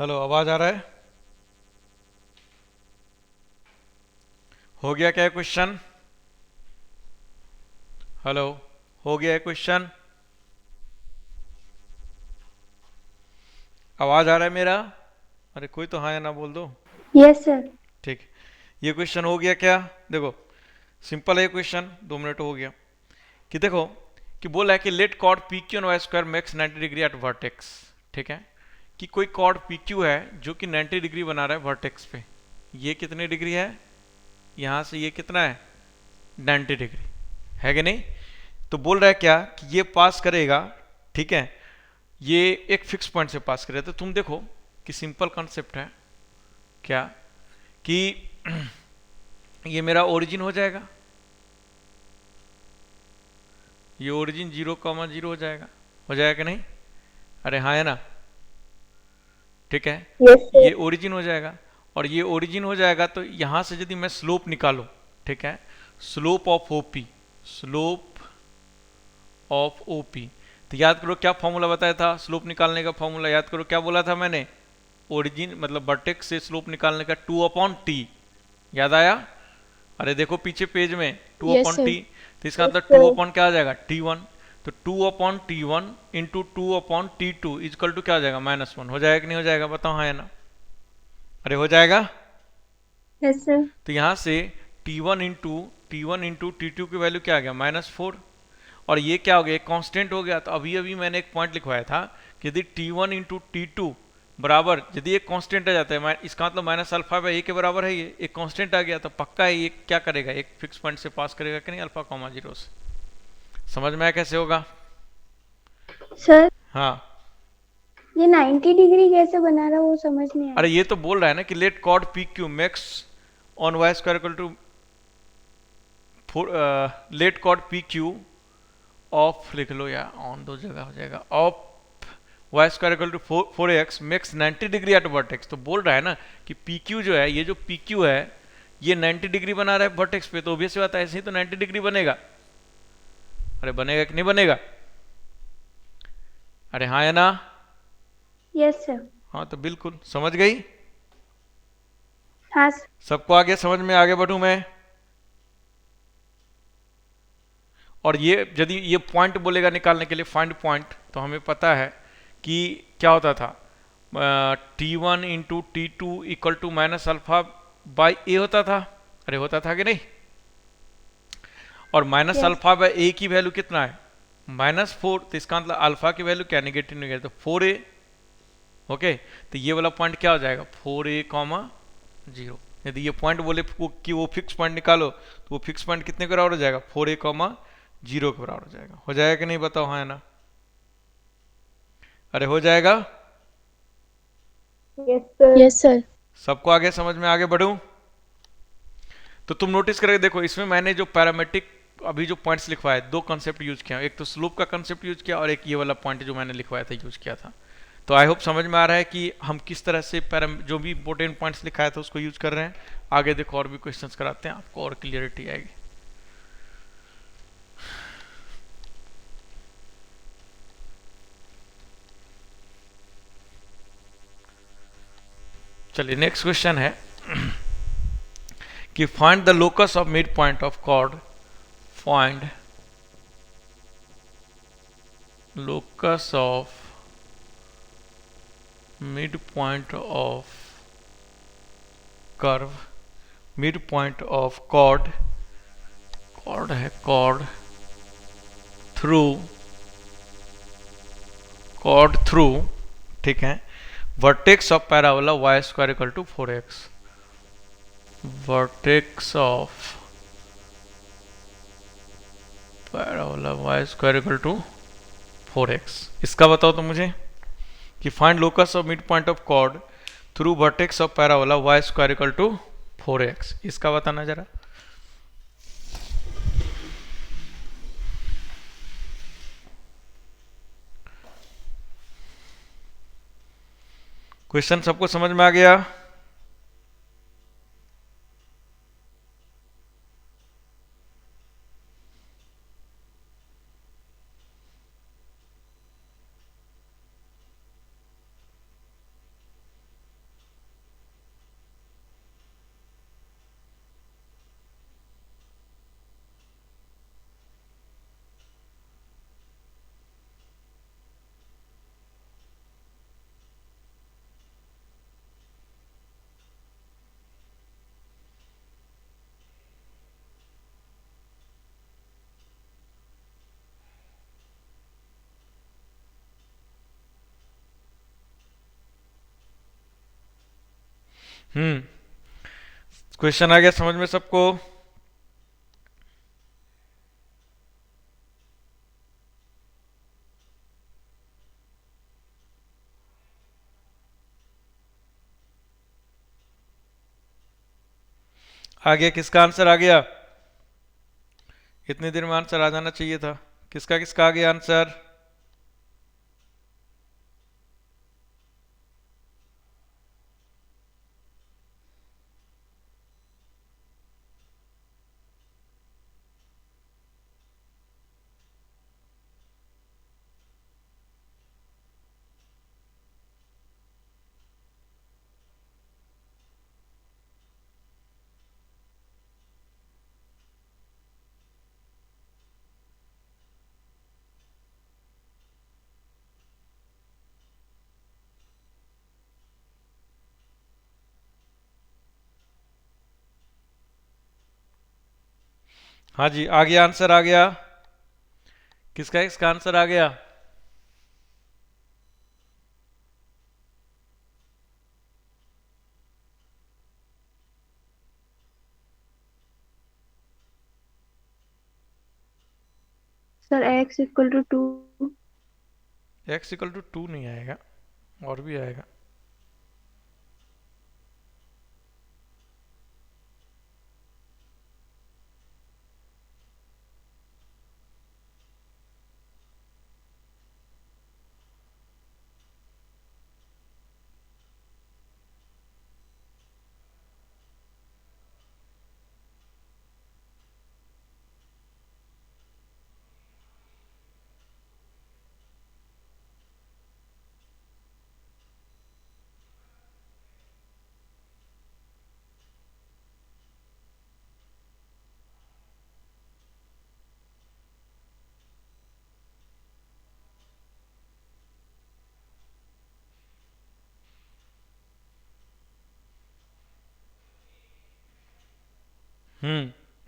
हेलो, आवाज आ रहा है? हो गया क्या क्वेश्चन? हेलो, हो गया है क्वेश्चन? आवाज आ रहा है मेरा? अरे कोई तो हाँ या ना बोल दो। Yes, sir. ठीक, ये क्वेश्चन हो गया क्या? देखो, सिंपल है क्वेश्चन, 2 मिनट हो गया। कि देखो, कि बोला है कि let chord P Q and y square makes 90 degree at vertex. ठीक है, कि कोई कॉर्ड पी क्यू है जो कि 90 डिग्री बना रहा है वर्टेक्स पे। ये कितनी डिग्री है? यहां से ये कितना है? 90 डिग्री है कि नहीं? तो बोल रहा है क्या कि ये पास करेगा। ठीक है, ये एक फिक्स पॉइंट से पास करेगा। तो तुम देखो कि सिंपल कॉन्सेप्ट है क्या, कि ये मेरा ओरिजिन हो जाएगा, ये ओरिजिन 0,0 हो जाएगा कि नहीं? अरे हाँ है ना? ठीक है, Yes, sir. ये ओरिजिन हो जाएगा। और ये ओरिजिन हो जाएगा तो यहां से यदि मैं स्लोप निकालूं, ठीक है, slope of OP, slope of OP, तो याद करो क्या फॉर्मूला बताया था स्लोप निकालने का? फॉर्मूला याद करो, क्या बोला था मैंने? ओरिजिन मतलब वर्टेक्स से स्लोप निकालने का 2/t। याद आया? अरे देखो पीछे पेज में, two Yes, upon sir. T, तो इसका मतलब sir. 2 अपॉन क्या आ जाएगा? t1। तो 2/t1 into 2/t2 is equal to क्या हो जाएगा? -1। हो जाएगा कि नहीं हो जाएगा? बताओ हाँ या ना? अरे हो जाएगा। Yes, sir. तो यहां से t1 इंटू t2 की वैल्यू क्या आ गया? -4। और ये क्या हो गया? एक कांस्टेंट हो गया। तो अभी अभी मैंने एक पॉइंट लिखवाया था कि यदि t1 इंटू टी बराबर, यदि एक कांस्टेंट आ जाता है, इसका मतलब -α/a के बराबर है, ये एक कांस्टेंट आ गया, तो पक्का है ये क्या करेगा? एक फिक्स पॉइंट से पास करेगा कि नहीं? α, 0 से। समझ में आया कैसे होगा? Sir, हाँ, ये 90 डिग्री कैसे बना रहा वो समझ नहीं अरे आया। ये तो बोल रहा है ना कि let chord P Q makes on y square equal to let chord P Q of, लिख लो या ऑन दो जगह हो जाएगा, of y square equal to 4x makes 90 degree at vertex. तो बोल रहा है ना कि पी क्यू जो है, ये जो पी क्यू है, ये 90 डिग्री बना रहा है वर्टेक्स पे, तो ऑब्वियस बात है ऐसे ही तो 90 डिग्री बनेगा। अरे बनेगा कि नहीं बनेगा? अरे हाँ या ना? Yes, sir. हाँ तो बिल्कुल समझ गई। हाँ sir. सबको आगे समझ में? आगे बढ़ूं मैं? और ये यदि ये पॉइंट बोलेगा निकालने के लिए, फाइंड पॉइंट, तो हमें पता है कि क्या होता था, t1 into T2 equal to -α/a होता था। अरे होता था कि नहीं? और Yes. -α/a की वैल्यू कितना है? -4। तो इसका मतलब अल्फा की वैल्यू क्या? नेगेटिव नेगेटिव, तो 4a। ओके, तो ये वाला पॉइंट क्या हो जाएगा? 4a, 0। यदि ये पॉइंट बोले कि वो फिक्स पॉइंट निकालो, तो वो फिक्स पॉइंट कितने के बराबर हो जाएगा? 4a, 0 के बराबर हो जाएगा। हो जाएगा कि नहीं? बताओ हाँ या ना? अरे हो जाएगा। Yes, sir. Yes, sir. सबको आगे समझ में? आगे बढ़ूं? तो तुम नोटिस करके देखो, इसमें मैंने जो पैरामेट्रिक अभी जो पॉइंट्स लिखवाए, दो कंसेप्ट यूज किया, एक तो स्लोप का कंसेप्ट यूज किया और एक ये वाला पॉइंट जो मैंने लिखवाया था यूज किया था। तो आई होप समझ में आ रहा है कि हम किस तरह से जो भी इंपॉर्टेंट पॉइंट्स लिखाया था उसको यूज कर रहे हैं। आगे देखो और भी क्वेश्चंस कराते हैं, आपको और क्लियरिटी आएगी। चलिए नेक्स्ट क्वेश्चन है कि find the locus of mid point of chord, find locus of mid point of curve, mid point of chord, chord है कॉर्ड थ्रू, कॉर्ड थ्रू, ठीक है, vertex of parabola y square equal to 4x, vertex of parabola y square equal to 4x। इसका बताओ तो मुझे कि find locus of mid point of chord through vertex of parabola y square equal to 4x। इसका बताना जरा। Question सबको समझ में आ गया? क्वेश्चन आ गया समझ में सबको? आ गया? किसका आंसर आ गया? इतनी देर में आंसर आ जाना चाहिए था। किसका किसका आ गया आंसर? हाँ जी, आ गया आंसर, आ गया। किसका किसका आंसर आ गया? Sir x = 2। x = 2 नहीं आएगा, और भी आएगा।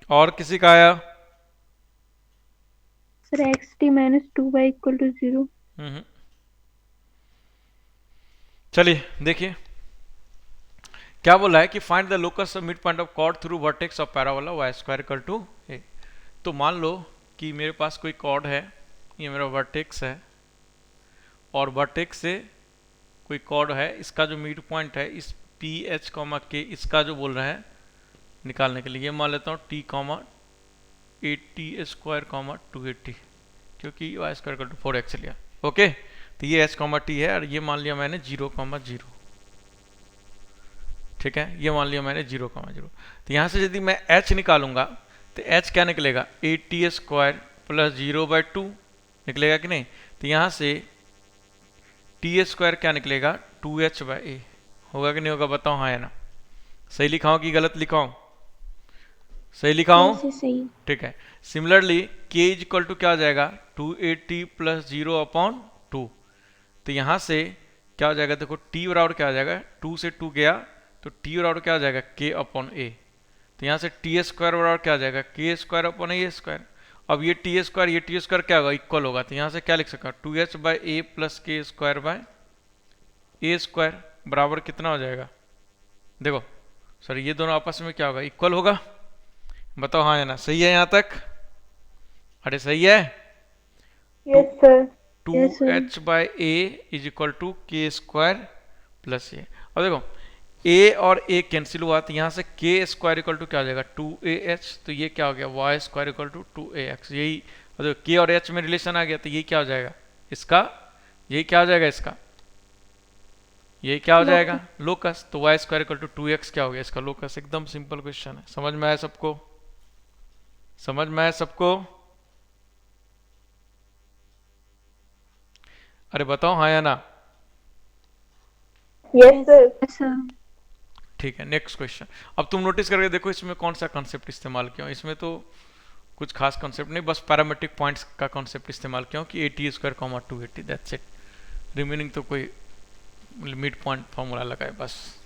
और किसी का आया? Sir xt - 2y = 0। हम्म। चलिए देखिए क्या बोला है कि find the locus of mid point of chord through vertex of parabola y² = a। तो मान लो कि मेरे पास कोई कॉर्ड है, ये मेरा वर्टेक्स है, और वर्टेक्स से कोई कॉर्ड है, इसका जो मिड पॉइंट है इस पी एच कॉमा के, इसका जो बोल रहा है निकालने के लिए, ये मान लेता हूँ t कॉमा 80² 280, क्योंकि y² = 4x लिया। ओके, तो ये h कॉमा t है, और ये मान लिया मैंने 0,0। ठीक है, ये मान लिया मैंने 0,0। तो यहाँ से यदि मैं h निकालूंगा तो h क्या निकलेगा? 80² + 0/2 निकलेगा कि नहीं? तो यहाँ से t² क्या निकलेगा? 2h/a होगा कि नहीं होगा? बताओ हाँ या ना। सही लिखाऊं कि गलत लिखाऊं? सही लिखाऊं? वैसे सही। ठीक है। सिमिलरली k = क्या हो जाएगा? 280 + 0/2। तो यहाँ से क्या हो जाएगा? देखो t बराबर क्या हो जाएगा? 2 से 2 गया तो t बराबर क्या हो जाएगा? k/a। तो यहाँ से t² बराबर क्या हो जाएगा? k²/a²। अब ये t², ये t² क्या होगा? इक्वल होगा। तो यहाँ से क्या लिख सकता हूँ? 2h/a + k² बराबर कितना हो जाएगा? देखो सर, ये दोनों आपस में क्या होगा? इक्वल होगा। बताओ हाँ या ना। सही है यहाँ तक? अरे सही है। Yes sir. 2h/a = k² + a। अब देखो a और a कैंसिल हुआ, तो यहाँ से k² = क्या हो जाएगा? 2ah। तो ये क्या हो गया? y² = 2ax। यही देखो k और h में रिलेशन आ गया, तो ये क्या हो जाएगा इसका? यही क्या हो जाएगा इसका? ये क्या हो जाएगा? लोकस। तो y² = 2x क्या हो गया इसका? लोकस। एकदम सिंपल क्वेश्चन है। समझ में आया सबको? समझ में आया सबको? अरे बताओ हाँ या ना। Yes sir. ठीक है, नेक्स्ट क्वेश्चन। अब तुम नोटिस करके देखो इसमें कौन सा कॉन्सेप्ट इस्तेमाल किया हूं। इसमें तो कुछ खास कॉन्सेप्ट नहीं, बस पैरामेट्रिक पॉइंट्स का कॉन्सेप्ट इस्तेमाल किया हूं कि 80² 280, दैट्स इट। रिमेनिंग तो कोई मिड पॉइंट फॉर्मूला लगाए बस।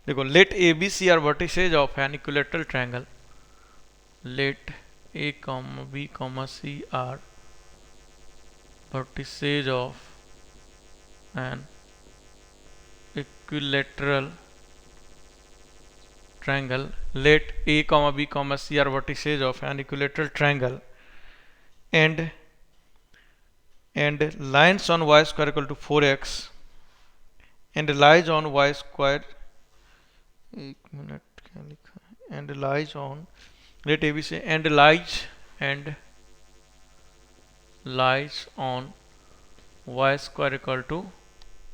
देखो let A B C are vertices of an equilateral triangle let a comma b comma c are vertices of an equilateral triangle. Let a comma b comma c are vertices of an equilateral triangle and lines on y square equal to 4x and lies on y square, एक minute क्या लिखा है, and lies on, let a b say and lies on y square equal to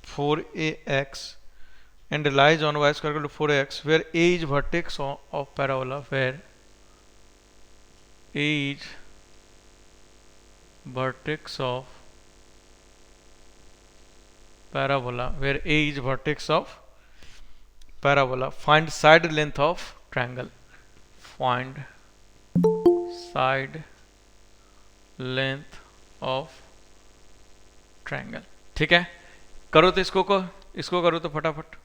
4ax and lies on y square equal to 4ax where a is vertex of parabola, where a is vertex of parabola, where a is vertex of parabola. Find side length of triangle. Find side length of triangle. ठीक है, करो तो इसको करो तो फटाफट.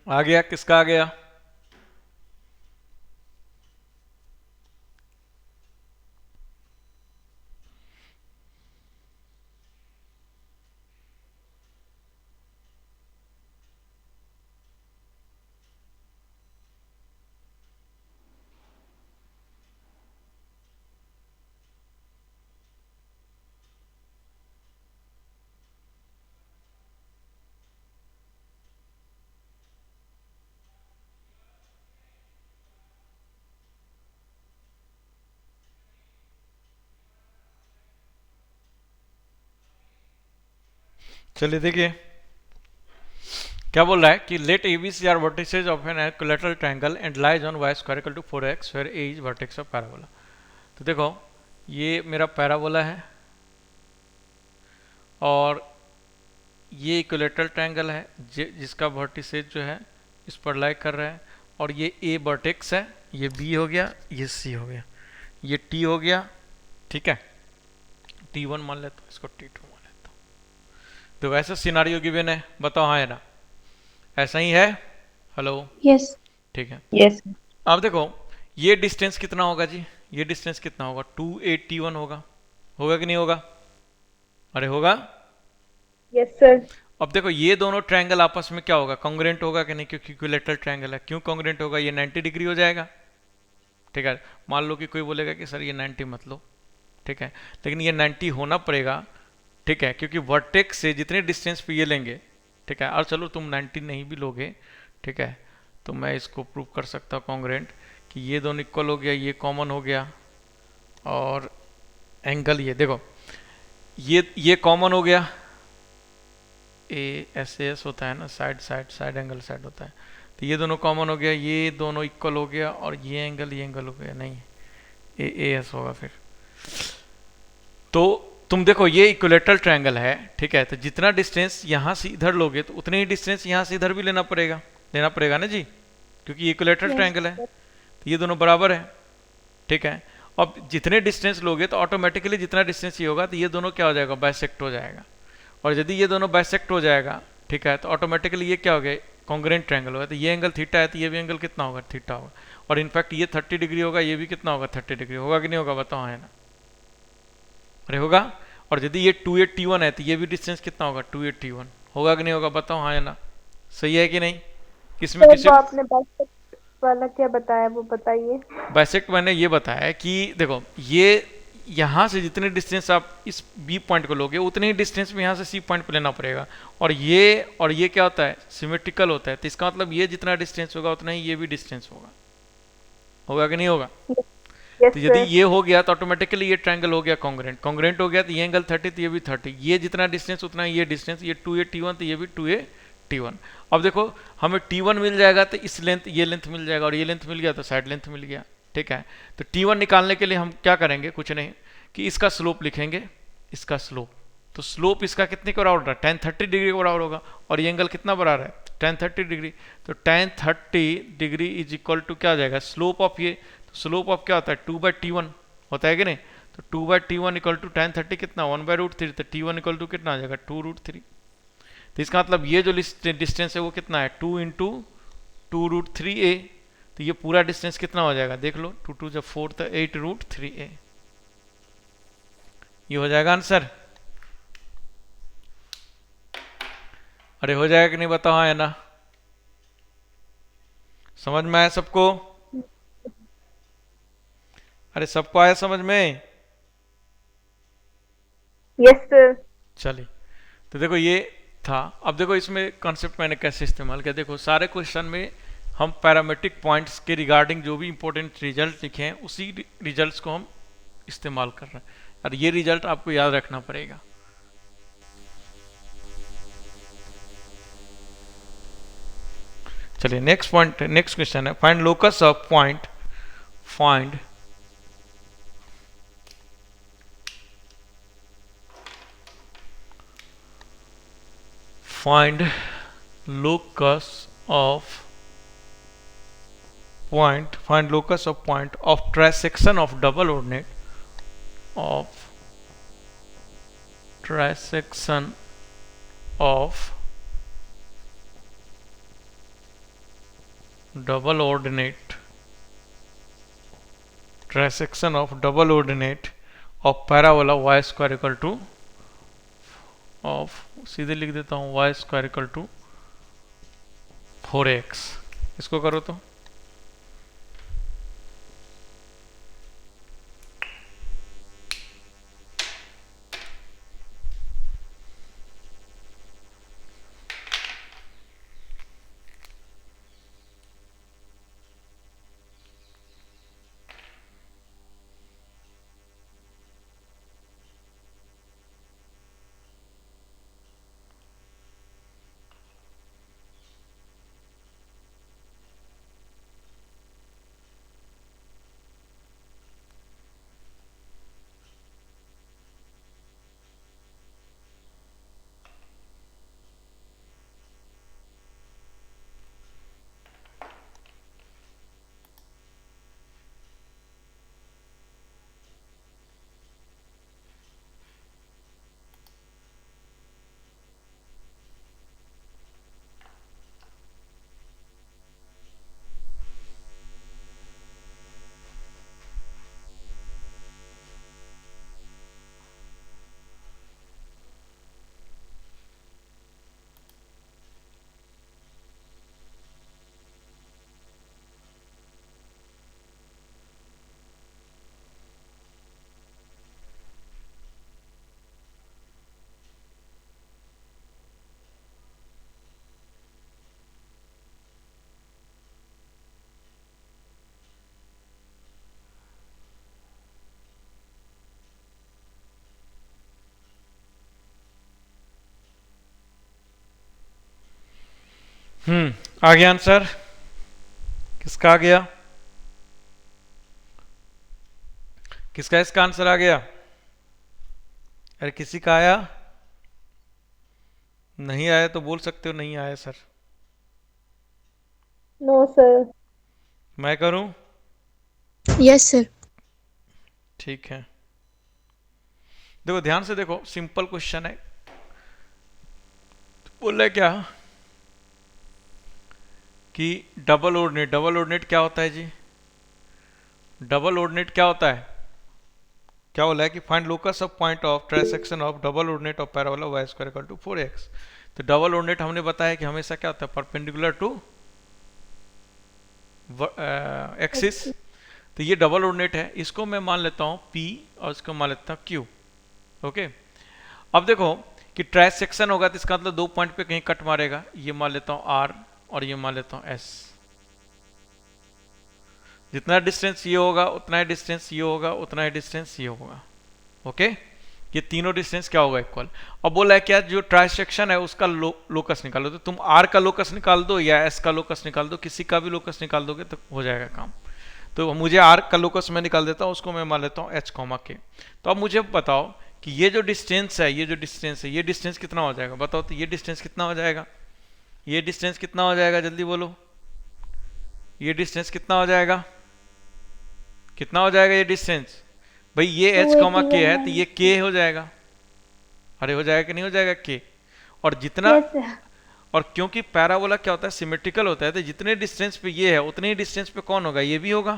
आ गया, किसका आ गया? चलिए देखिए क्या बोल रहा है कि let A B C are vertices of an equilateral triangle and lies on y square equal to 4x where A is vertex of parabola. तो देखो ये मेरा पैराबोला है और ये इक्विलैटरल ट्रायंगल है जिसका वर्टिसेज जो है इस पर लाई कर रहा है और ये ए वर्टेक्स है, ये बी हो गया, ये सी हो गया, ये टी हो गया. ठीक है, T1 मान लेता हूँ, इसको T2 मान लेता हूँ. तो वैसा सिनारियो गिवन है, बताओ हाँ है ना, ऐसा ही है. Hello, yes. ठीक है. यस. अब देखो ये डिस्टेंस कितना होगा जी, ये डिस्टेंस कितना होगा, 281 होगा. होगा कि नहीं होगा? अरे होगा. Yes sir. अब देखो ये दोनों ट्रायंगल आपस में क्या होगा, कॉन्ग्रुएंट होगा कि नहीं, क्योंकि इक्विलैटरल ट्रायंगल है. क्यों कॉन्ग्रुएंट होगा? ये 90 डिग्री हो जाएगा. ठीक है, मान लो कि कोई बोलेगा कि सर ये 90 मत लो. ठीक है, लेकिन ये 90 होना पड़ेगा. ठीक है, क्योंकि वर्टेक्स से जितने डिस्टेंस पे ये लेंगे. ठीक है, और चलो तुम 90 नहीं भी लोगे, ठीक है, तो मैं इसको प्रूव कर सकता हूँ कॉन्ग्रुएंट कि ये दोनों इक्वल हो गया, ये कॉमन हो गया और एंगल ये देखो ये कॉमन हो गया. ए ऐसे एस होता है ना, side side side angle side होता है, तो ये दोनों कॉमन हो गया, ये दोनों इक्वल हो गया और ये एंगल हो गया. नहीं, ए एस होगा फिर. तो तुम देखो ये इक्विलैटरल ट्रायंगल है. ठीक है, तो जितना डिस्टेंस यहाँ से इधर लोगे तो उतने ही डिस्टेंस यहाँ से इधर भी लेना पड़ेगा ना जी, क्योंकि ये इक्विलैटरल ट्रायंगल है, तो ये दोनों बराबर है. ठीक है, अब जितने डिस्टेंस लोगे तो ऑटोमेटिकली जितना डिस्टेंस ये होगा तो ये दोनों क्या हो जाएगा, बाइसेक्ट हो जाएगा। और यदि ये दोनों बाइसेक्ट हो जाएगा, ठीक है, तो ऑटोमेटिकली ये क्या हो गया, कॉन्ग्रुएंट ट्रायंगल होगा। तो ये एंगल थीटा है तो ये भी एंगल कितना होगा, थीटा होगा। और इनफैक्ट ये 30 डिग्री होगा, ये भी कितना होगा, 30 डिग्री होगा कि नहीं होगा, बताओ, है ना, अरे होगा। और यदि ये 280T1 है तो ये भी डिस्टेंस कितना होगा, 280T1 होगा कि नहीं होगा, बताओ, हाँ है ना, सही है कि नहीं। किसमें सर किसी वो आपने बाइसेक्ट वाला क्या बताया वो बताइए। बाइसेक्ट मैंने ये बताया कि देखो ये यहाँ से जितने डिस्टेंस आप इस बी पॉइंट को लोगे उतने ही डिस्टेंस में यहाँ से सी पॉइंट पे लेना पड़ेगा। और ये क्या होता है, सिमेट्रिकल होता है। तो इसका मतलब ये जितना डिस्टेंस होगा उतना ही ये भी डिस्टेंस होगा, होगा कि नहीं होगा। यस तो यदि सर। ये हो गया तो ऑटोमेटिकली ये ट्रायंगल हो गया कॉन्ग्रुएंट। कॉन्ग्रुएंट हो गया तो ये एंगल 30 तो ये भी 30, ये जितना डिस्टेंस उतना ये डिस्टेंस, ये 2a T1 तो ये भी 2a T1। अब देखो हमें T1 मिल जाएगा तो इस लेंथ, ये लेंथ मिल जाएगा, और ये लेंथ मिल गया तो साइड लेंथ मिल गया, ठीक है। तो T1 निकालने के लिए हम क्या करेंगे, कुछ नहीं कि इसका स्लोप लिखेंगे, इसका स्लोप। तो स्लोप इसका कितने के बराबर है, tan 30 डिग्री के बराबर होगा। और ये एंगल कितना बराबर है, tan 30 डिग्री। तो tan 30 degree is equal to क्या आ जाएगा, स्लोप ऑफ ये, तो स्लोप ऑफ क्या होता है, 2/T1 होता है कि नहीं। तो 2/T1 इक्वल टू tan 30 कितना, 1/√3। तो T1 इक्वल टू कितना आ जाएगा, 2√3। तो इसका मतलब ये जो डिस्टेंस है वो कितना है, 2 इंटू 2√3a। तो ये पूरा डिस्टेंस कितना हो जाएगा, देख लो, 2 2 जब 4 तो 8√3a। ये हो जाएगा आंसर, अरे हो जाएगा कि नहीं, बताओ, हाँ है ना, समझ में आया सबको, अरे सबको आया समझ में। Yes sir. चलिए, तो देखो ये था। अब देखो इसमें कॉन्सेप्ट मैंने कैसे इस्तेमाल किया, देखो सारे क्वेश्चन में हम पैरामेट्रिक पॉइंट्स के रिगार्डिंग जो भी इंपॉर्टेंट रिजल्ट लिखे हैं उसी रिजल्ट्स को हम इस्तेमाल कर रहे हैं, और ये रिजल्ट आपको याद रखना पड़ेगा। चलिए नेक्स्ट पॉइंट, नेक्स्ट क्वेश्चन है, find locus of point, find find locus of point, find locus of point of trisection of double ordinate, of trisection of double ordinate, trisection of double ordinate of parabola y square equal to of, सीधे लिख देता हूँ, y square equal to 4x। इसको करो तो आ गया answer, किसका आ गया, किसका इसका आंसर आ गया, अरे किसी का आया, नहीं आया तो बोल सकते हो नहीं आया सर, नो सर। मैं करूं, यस सर। ठीक है, देखो ध्यान से देखो, सिंपल क्वेश्चन है। बोले क्या कि डबल ऑर्डिनेट, डबल ऑर्डिनेट क्या होता है जी? डबल ऑर्डिनेट क्या होता है? क्या बोला है कि find locus of point of transection of double ordinate of parabola y square equal to 4x। तो डबल ऑर्डिनेट हमने बताया कि हमेशा क्या होता है, परपेंडिकुलर टू एक्सिस। तो ये डबल ऑर्डिनेट है, इसको मैं मान लेता हूँ P और इसको मान लेता हूँ Q। ओके, अब देखो कि ट्रांसेक्शन होगा तो इसका मतलब दो पॉइंट पे कहीं कट मारेगा, ये मान लेता हूँ R और ये मान लेता हूँ S। जितना डिस्टेंस ये होगा उतना ही डिस्टेंस ये होगा, उतना ही डिस्टेंस ये होगा। ओके, ये तीनों डिस्टेंस क्या होगा, इक्वल। अब बोला है क्या, जो ट्रांसेक्शन है उसका लोकस निकालो। तो तुम R का लोकस निकाल दो या S का लोकस निकाल दो, किसी का भी लोकस निकाल दोगे तो हो जाएगा काम। तो मुझे R का लोकस मैं निकाल देता हूँ, उसको मैं मान लेता हूँ H, K। तो अब मुझे बताओ कि ये जो डिस्टेंस है, ये जो डिस्टेंस है, ये डिस्टेंस कितना हो जाएगा, बताओ तो। ये डिस्टेंस कितना हो जाएगा, ये डिस्टेंस कितना हो जाएगा, जल्दी बोलो। ये डिस्टेंस कितना हो जाएगा, कितना हो जाएगा ये डिस्टेंस? भाई ये H, K है तो ये K हो जाएगा। अरे हो जाएगा कि नहीं हो जाएगा K? और जितना यस सर। और क्योंकि पैराबोला क्या होता है, सिमेट्रिकल होता है, तो जितने डिस्टेंस पे ये है उतने ही डिस्टेंस पे कौन होगा, ये भी होगा।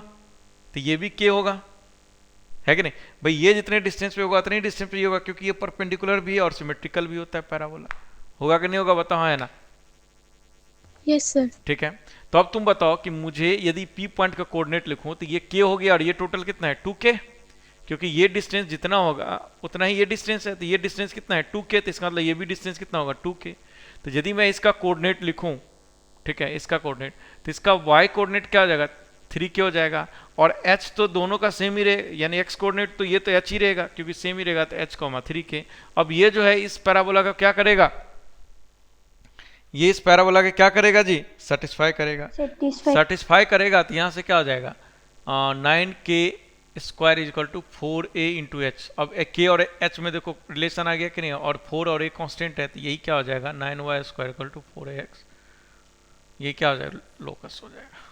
तो ये भी K होगा, है कि नहीं भाई? ये जितने डिस्टेंस पे होगा उतने ही डिस्टेंस पे ये होगा, क्योंकि ये परपेंडिकुलर भी है और सिमेट्रिकल भी होता है पैराबोला। होगा कि नहीं होगा, बताओ, हाँ है ना? Yes sir. ठीक है, तो अब तुम बताओ कि मुझे यदि P पॉइंट का कोऑर्डिनेट लिखूं तो ये K हो गया और ये टोटल कितना है, 2K। क्योंकि ये डिस्टेंस जितना होगा उतना ही ये डिस्टेंस है, तो ये डिस्टेंस कितना है, 2K। तो इसका मतलब ये भी डिस्टेंस कितना होगा, 2K। तो यदि मैं इसका कोऑर्डिनेट लिखूं, ठीक है, इसका कोऑर्डिनेट, तो इसका y कोऑर्डिनेट क्या हो जाएगा, 3K हो जाएगा। और h तो दोनों का सेम ही रहे, यानी x कोऑर्डिनेट तो ये तो h ही रहेगा क्योंकि सेम ही रहेगा, तो h, 3K। अब ये जो है इस पैराबोला का क्या करेगा, ये इस पैराबोला के क्या करेगा जी, सेटिस्फाई करेगा। सेटिस्फाई करेगा तो यहाँ से क्या हो जाएगा, 9K square is equal to 4A into H. अब K और H में देखो रिलेशन आ गया कि नहीं, और 4 और A कांस्टेंट है, तो यही क्या हो जाएगा, 9Y square equal to 4AX। ये क्या हो जाएगा, लोकस हो जाएगा।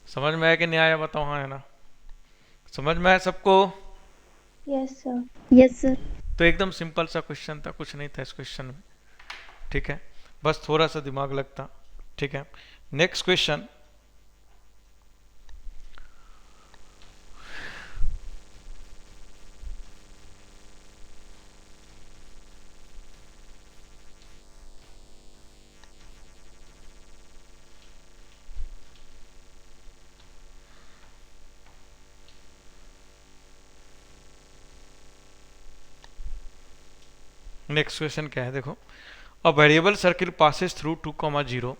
समझ में आया कि नहीं आया, बताओ, हाँ है ना? समझ में आया सबको? Yes sir. Yes sir. तो एकदम सिंपल सा क्वेश्चन था, कुछ नहीं था इस क्वेश्चन में, ठीक है, बस थोड़ा सा दिमाग लगता। ठीक है, नेक्स्ट क्वेश्चन। नेक्स्ट क्वेश्चन क्या है, देखो। A variable circle passes through 2,0।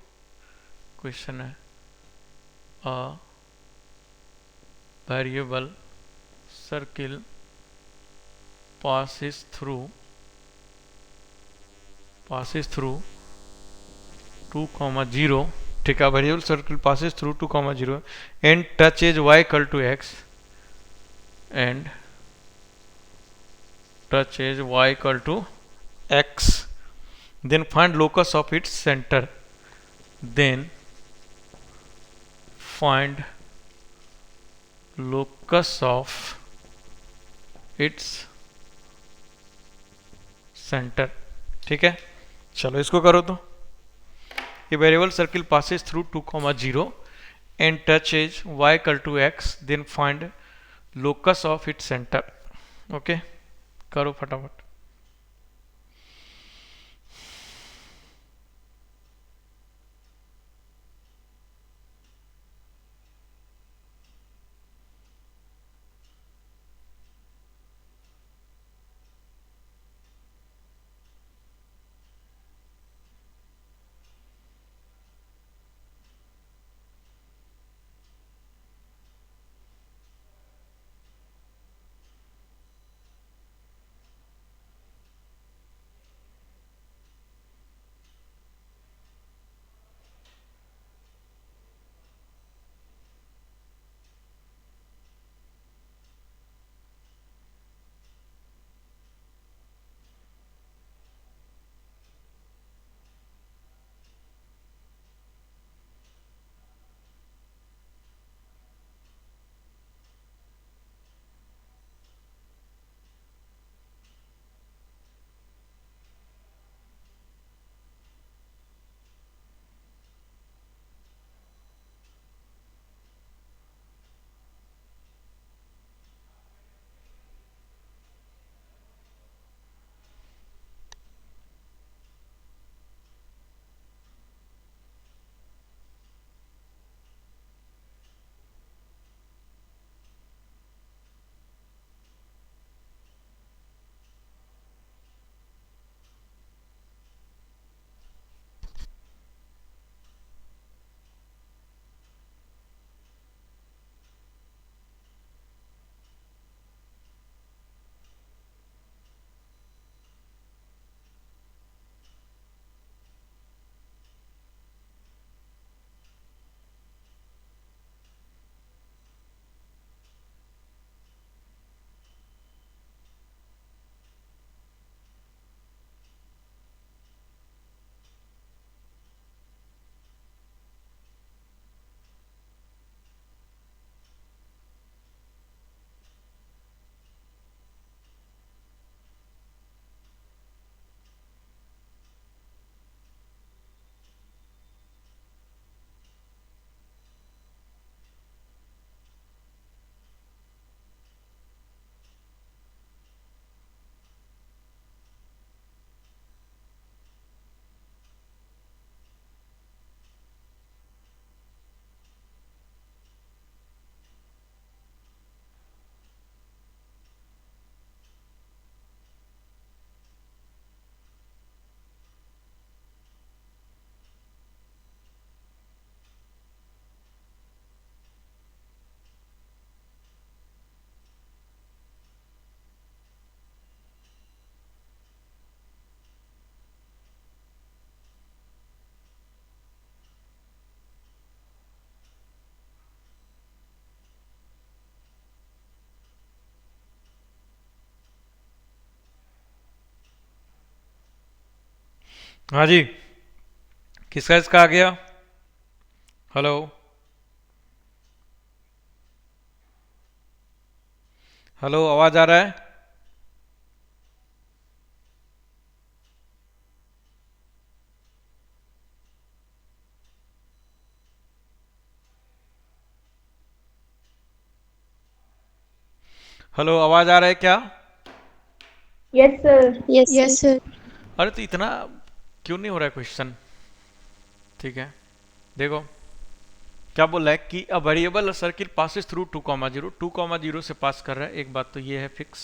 Question है, a variable circle passes through 2,0। ठीक है, variable circle passes through 2,0 and touches y equal to x and touches y equal to x, then find locus of its center, then find locus of its centre. ठीक है, चलो इसको करो तो। ये variable circle passes through 2,0 and touches y equal to x, then find locus of its centre. Okay, करो फटाफट। हाँ जी, किसका इसका आ गया? हेलो हेलो, आवाज आ रहा है? हेलो, आवाज आ रहा है क्या? Yes sir. Yes, sir. अरे तो इतना क्यों नहीं हो रहा है क्वेश्चन? ठीक है, देखो क्या बोल रहा है कि अ वेरिएबल सर्किल पासिस थ्रू 2,0, 2,0 से पास कर रहा है। एक बात तो ये है फिक्स,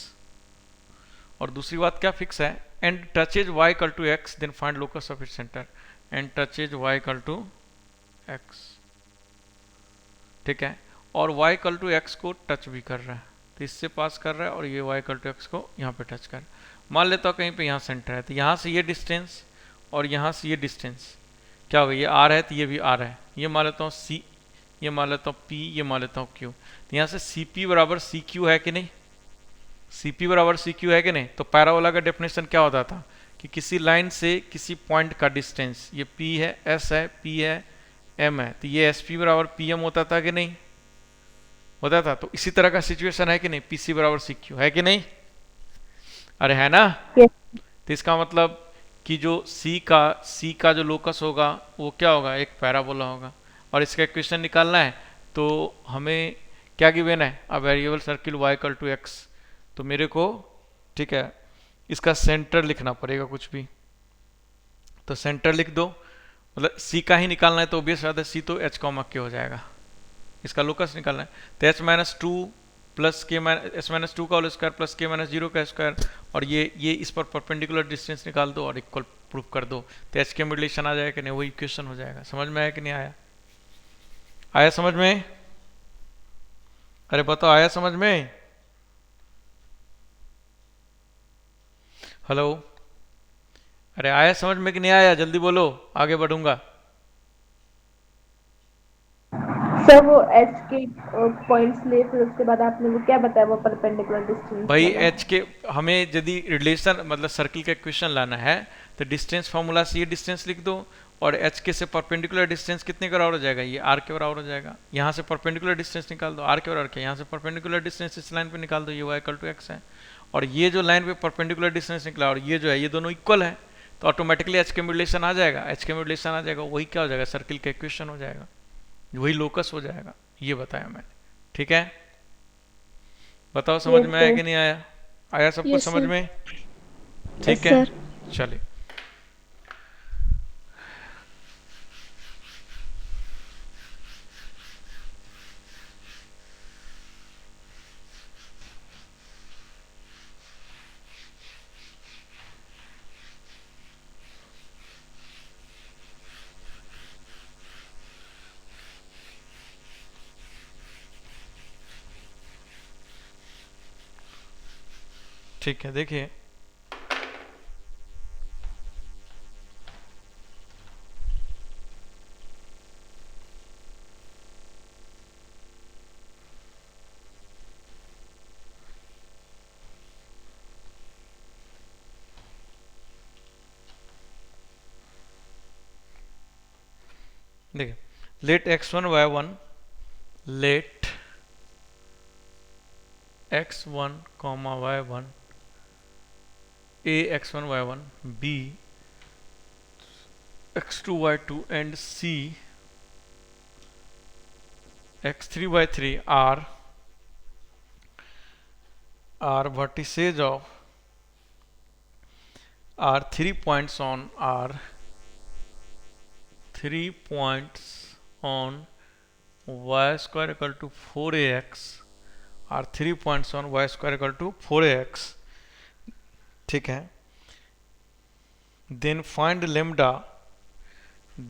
और दूसरी बात क्या फिक्स है? And touches y equal to x, then find locus of its centre. And touches y equal to x, ठीक है, और y इक्वल टू एक्स को टच भी कर रहा है, तो इससे पास कर रहा है, और ये y इक्वल टू एक्स को यहाँ पे टच कर रहा है। मान लेता हूँ कहीं पे यहाँ सेंटर है, तो यहाँ से ये डिस्टेंस और यहाँ से ये डिस्टेंस क्या होगा? ये r है तो ये भी r है। ये मान लेता हूँ c, ये मान लेता हूँ p, ये मान लेता हूँ q। तो यहाँ से cp बराबर cq है कि नहीं? cp बराबर cq है कि नहीं? तो पैराबोला का डेफिनेशन क्या होता था कि किसी लाइन से किसी पॉइंट का डिस्टेंस, ये p है, s है, p है, m है, तो ये sp बराबर pm होता था कि नहीं? होता था। तो इसी तरह का सिचुएशन है कि नहीं? pc बराबर cq है कि नहीं? अरे है ना? यस। तो इसका मतलब कि जो c का जो लोकस होगा वो क्या होगा? एक पैराबोला होगा। और इसका इक्वेशन निकालना है तो हमें क्या गिवन है? A variable circle y equal to x. तो मेरे को, ठीक है, इसका सेंटर लिखना पड़ेगा कुछ भी। तो सेंटर लिख दो, मतलब c का ही निकालना है तो ऑब्वियस बात है c तो h कॉमा के हो जाएगा। इसका लोकस निकालना है तो h माइनस टू प्लस के एस माइनस टू का होल स्क्वायर प्लस के माइनस जीरो का स्क्वायर, और ये इस पर परपेंडिकुलर डिस्टेंस निकाल दो और इक्वल प्रूफ कर दो, तो एच के मिडलेशन आ जाएगा कि नहीं? वही इक्वेशन हो जाएगा। समझ में आया कि नहीं आया? आया समझ में? अरे बताओ, आया समझ में? हेलो, अरे आया समझ में कि नहीं आया? जल्दी बोलो, आगे बढ़ूंगा। सर वो एच के पॉइंट्स ले, फिर उसके बाद आपने वो क्या बताया, वो परपेंडिकुलर डिस्टेंस भाई वाला? एच के, हमें यदि रिलेशन मतलब सर्किल का इक्वेशन लाना है तो डिस्टेंस फार्मूला से ये डिस्टेंस लिख दो, और एच के से परपेंडिकुलर डिस्टेंस कितने के बराबर हो जाएगा? ये आर के बराबर हो जाएगा। यहाँ से परपेंडिकुलर डिस्टेंस निकाल दो, आर के बराबर क्या? यहाँ से परपेंडिकुलर डिस्टेंस इस लाइन पे निकाल दो, ये वाई इक्वल टू एक्स है। और ये जो लाइन पे परपेंडिकुलर डिस्टेंस निकला और ये जो है, ये दोनों इक्वल है, तो ऑटोमेटिकली एच के मिडलेशन आ जाएगा। एच के मिडलेशन आ जाएगा, वही क्या हो जाएगा? सर्किल का इक्वेशन हो जाएगा, वही लोकस हो जाएगा। ये बताया मैंने, ठीक है? बताओ समझ यस में आया सर। कि नहीं आया? आया सब कुछ Yes, समझ sir. में? Yes, ठीक है, sir. चलिए। ठीक है, देखिए देखिए, let x1 y1, let x1 comma y1 a x1 y1 b x2 y2 and c x3 y3 are vertices of, are 3 points on, are 3 points on y square equal to 4ax, are 3 points on y square equal to 4ax, ठीक है? then find lambda,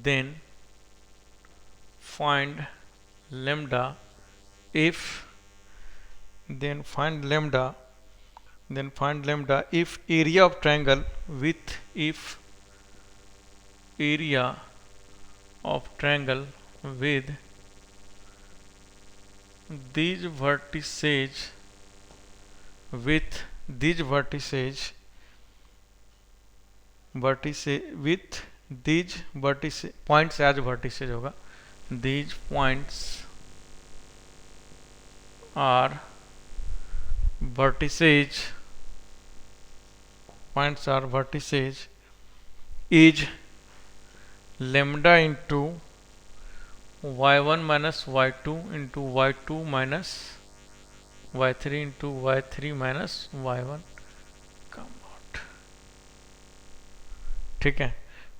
then find lambda if, then find lambda, then find lambda if area of triangle with, if area of triangle with these vertices, with these vertices vertices with these vertices points as vertices होगा, these points are vertices, points are vertices is lambda into y1 minus y2 into y2 minus y3 into y3 minus y1 come out. ठीक है,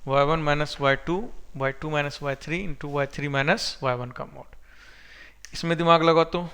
y1 minus y2 y2 minus y3 into y3 minus y1 come out. इसमें दिमाग लगा तो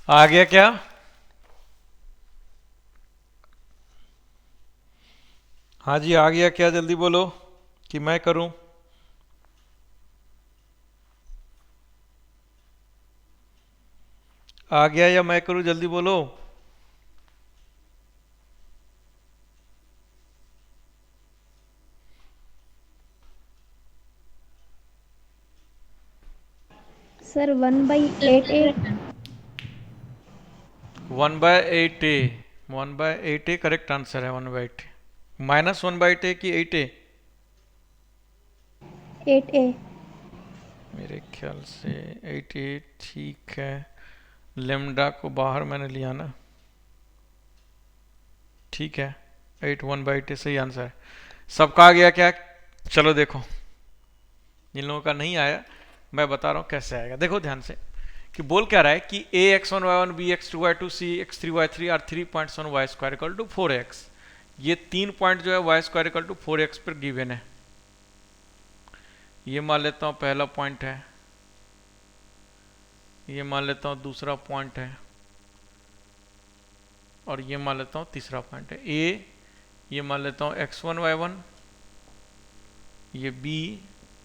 आ गया क्या? हाँ जी, आ गया क्या? जल्दी बोलो कि मैं करूं। आ गया या मैं करूं? जल्दी बोलो। Sir 1/8a। 1/8a, 1/8a correct answer है। 1/8 माइनस 1/8a की 8a? 8a। मेरे ख्याल से 8a ठीक है। लेमडा को बाहर मैंने लिया ना, ठीक है। 8 1/8 सही आंसर है। सबका आ गया क्या? चलो देखो, जिन लोगों का नहीं आया मैं बता रहा हूँ कैसे आएगा। देखो ध्यान से कि बोल क्या रहा है कि a x1 y1 b x2 y2 c x3 y3 are 3 points on y square equal to 4x। ये 3 पॉइंट जो है y square equal to 4x पर गिवन है। ये मान लेता हूँ पहला पॉइंट है, ये मान लेता हूँ दूसरा पॉइंट है, और ये मान लेता हूँ तीसरा पॉइंट है। ए ये मान लेता हूँ x1 y1, ये B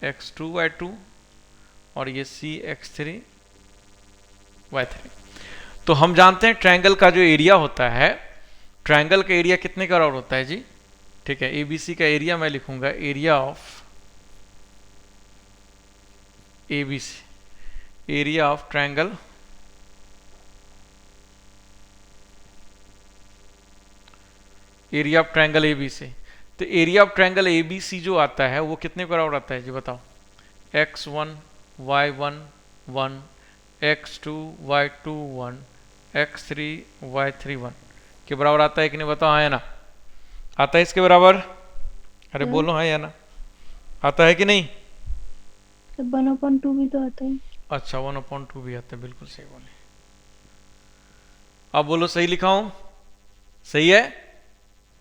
x2y2 और ये C x3y3। तो हम जानते हैं ट्रायंगल का जो एरिया होता है, ट्रायंगल का एरिया कितने का और होता है जी? ठीक है, ABC का एरिया मैं लिखूंगा area of ABC, area of triangle area of triangle ABC। तो एरिया ऑफ ट्रायंगल ABC जो आता है वो कितने का और आता है जी बताओ? x1 y1 1 x2 y2 1 x3 y3 1 के बराबर आता है कि नहीं बताओ? हाँ या ना? आता है इसके बराबर? अरे बोलो हाँ या ना? आता है कि नहीं? 1/2 भी तो आता है। अच्छा 1/2 भी आता है, बिल्कुल सही बोले। अब बोलो सही लिखा हूं? सही है?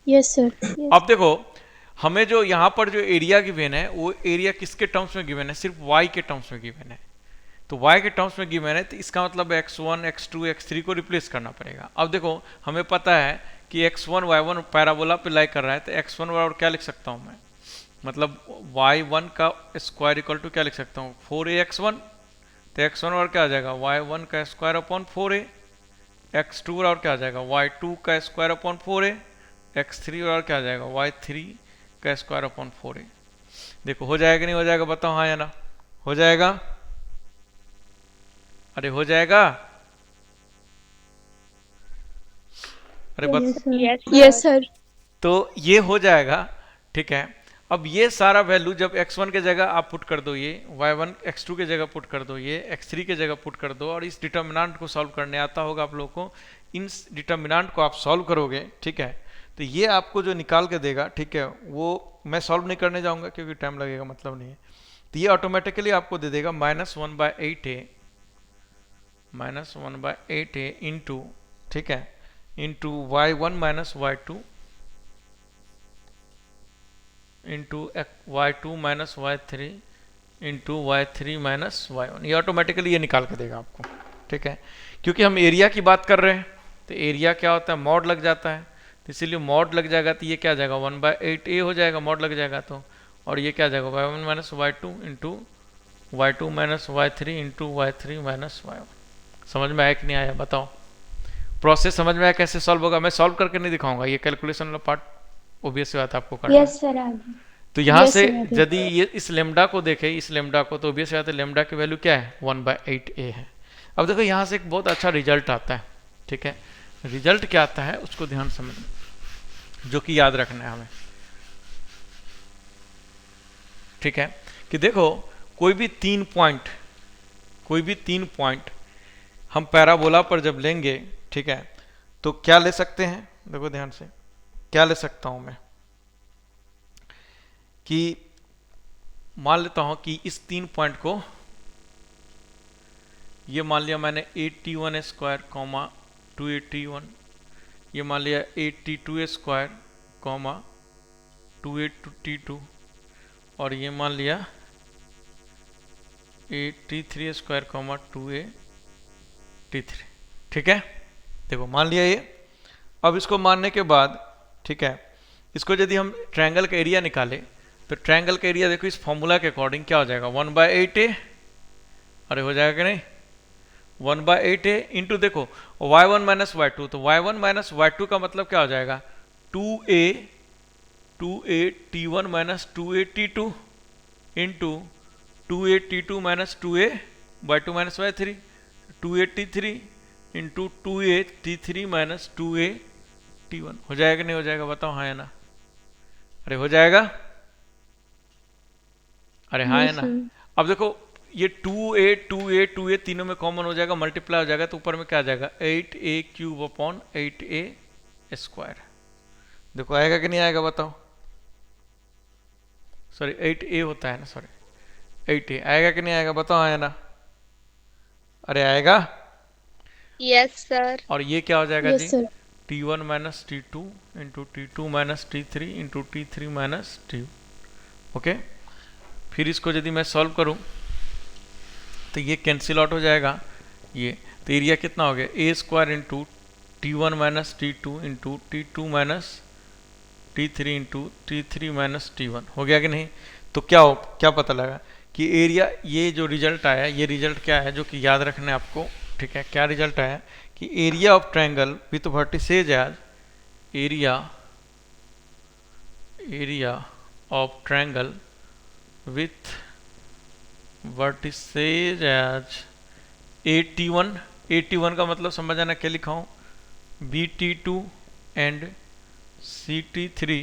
Yes sir. अब देखो हमें जो यहाँ पर जो एरिया गिवन है वो एरिया किसके टर्म्स में गिवन है? सिर्फ y के टर्म्स में गिवन है। तो y के टर्म्स में गिवन है तो इसका मतलब x1 x2 x3 को रिप्लेस करना पड़ेगा। अब देखो हमें पता है कि x1 y1 पैराबोला पे लाई कर रहा है, तो x1 बराबर क्या लिख सकता हूँ मैं? मतलब y1 का स्क्वायर इक्वल टू क्या लिख सकता हूँ? 4ax1। तो x1 बराबर क्या आ जाएगा? y1 का स्क्वायर अपॉन 4a। x2 बराबर क्या आ जाएगा? y2 का स्क्वायर अपॉन 4a। x3 बराबर क्या आ जाएगा? y3 का स्क्वायर अपॉन 4a। देखो हो जाएगा नहीं हो जाएगा बताओ हाँ या ना? हो जाएगा? अरे हो जाएगा? अरे यस सर। तो ये हो जाएगा। ठीक है, अब ये सारा वैल्यू जब x1 के जगह आप पुट कर दो, ये y1 x2 के जगह पुट कर दो, ये x3 के जगह पुट कर दो, और इस डिटर्मिनेंट को सॉल्व करने आता होगा आप लोगों को, इन डिटर्मिनेंट को आप सॉल्व करोगे। ठीक है, तो ये आपको जो निकाल के देगा, ठीक है, वो मैं सॉल्व नहीं करने जाऊंगा क्योंकि टाइम लगेगा, मतलब नहीं है। तो ये ऑटोमेटिकली आपको दे देगा -1/8a इंटू, ठीक है, into y1 minus y2 into y2 minus y3 into y3 minus y1। ये ऑटोमेटिकली ये निकाल के देगा आपको। ठीक है, क्योंकि हम एरिया की बात कर रहे हैं तो एरिया क्या होता है? मॉड लग जाता है, तो इसीलिए मॉड लग जाएगा तो ये क्या आ जाएगा? 1/8a हो जाएगा मॉड लग जाएगा तो। और ये क्या आ जाएगा? y1 minus y2 into y2 minus y3 into y3 minus y1। समझ में आया कि नहीं आया बताओ? प्रोसेस समझ में आया कैसे सॉल्व होगा? मैं सॉल्व करके नहीं दिखाऊंगा, ये कैलकुलेशन वाला पार्ट ओबियस बात आपको करना है। यस सर आगे। तो यहाँ Yes, से sir, यदि ये इस लेमडा को देखे, इस लेमडा को, तो ओबियस बात है लेमडा की वैल्यू क्या है? 1/8a है। अब देखो यहाँ से एक बहुत अच्छा रिजल्ट आता है। ठीक है, रिजल्ट क्या आता है उसको ध्यान समझ, जो कि याद रखना है हमें। ठीक है, कि देखो कोई भी 3 पॉइंट हम पैराबोला पर जब लेंगे, ठीक है, तो क्या ले सकते हैं? देखो ध्यान से, क्या ले सकता हूं मैं कि मान लेता हूं कि इस 3 पॉइंट को, ये मान लिया मैंने 8t1 स्क्वायर कॉमा 280t1, ये मान लिया 8t2 स्क्वायर कॉमा 280t2, और ये मान लिया 8t3 स्क्वायर कॉमा 280t3। ठीक है, देखो मान लिया ये। अब इसको मानने के बाद, ठीक है, इसको यदि हम ट्रायंगल का एरिया निकाले तो ट्रायंगल का एरिया देखो इस फॉर्मूला के अकॉर्डिंग क्या हो जाएगा? 1/8a। अरे हो जाएगा कि नहीं? 1/8a इंटू देखो y1 माइनस y2, तो y1 माइनस y2 का मतलब क्या हो जाएगा? 2a t1 minus 2a t2 into 2a t2 minus 2a y2 minus y3, 2a t3 into 2a t3 minus 2a t1। हो जाएगा नहीं हो जाएगा बताओ हाँ या ना? अरे हो जाएगा? अरे हाँ या ना? अब देखो ये 2a तीनों में कॉमन हो जाएगा, मल्टीप्लाई हो जाएगा, तो ऊपर में क्या आ जाएगा? 8a cube upon 8a square. देखो आएगा कि नहीं आएगा बताओ? सॉरी 8a होता है ना, सॉरी 8a आएगा कि नहीं आएगा बताओ हाँ या ना? अरे आएगा? Yes sir. और ये क्या हो जाएगा यस जी? Sir. t1 minus t2 into t2 minus t3 into t3 minus t। Okay, फिर इसको यदि मैं सॉल्व करूं तो ये कैंसिल आउट हो जाएगा ये, तो एरिया कितना हो गया? a square into t1 minus t2 into t2 minus t3 into t3 minus t1। हो गया कि नहीं? तो क्या पता लगा कि एरिया, ये जो रिजल्ट आया, ये रिजल्ट क्या है जो कि याद रखना है आपको, ठीक है। क्या रिजल्ट आया कि area of triangle with vertices as area area of triangle with vertices as 81, 81 का मतलब समझ आना क्या लिखा हूँ, BT2 and CT3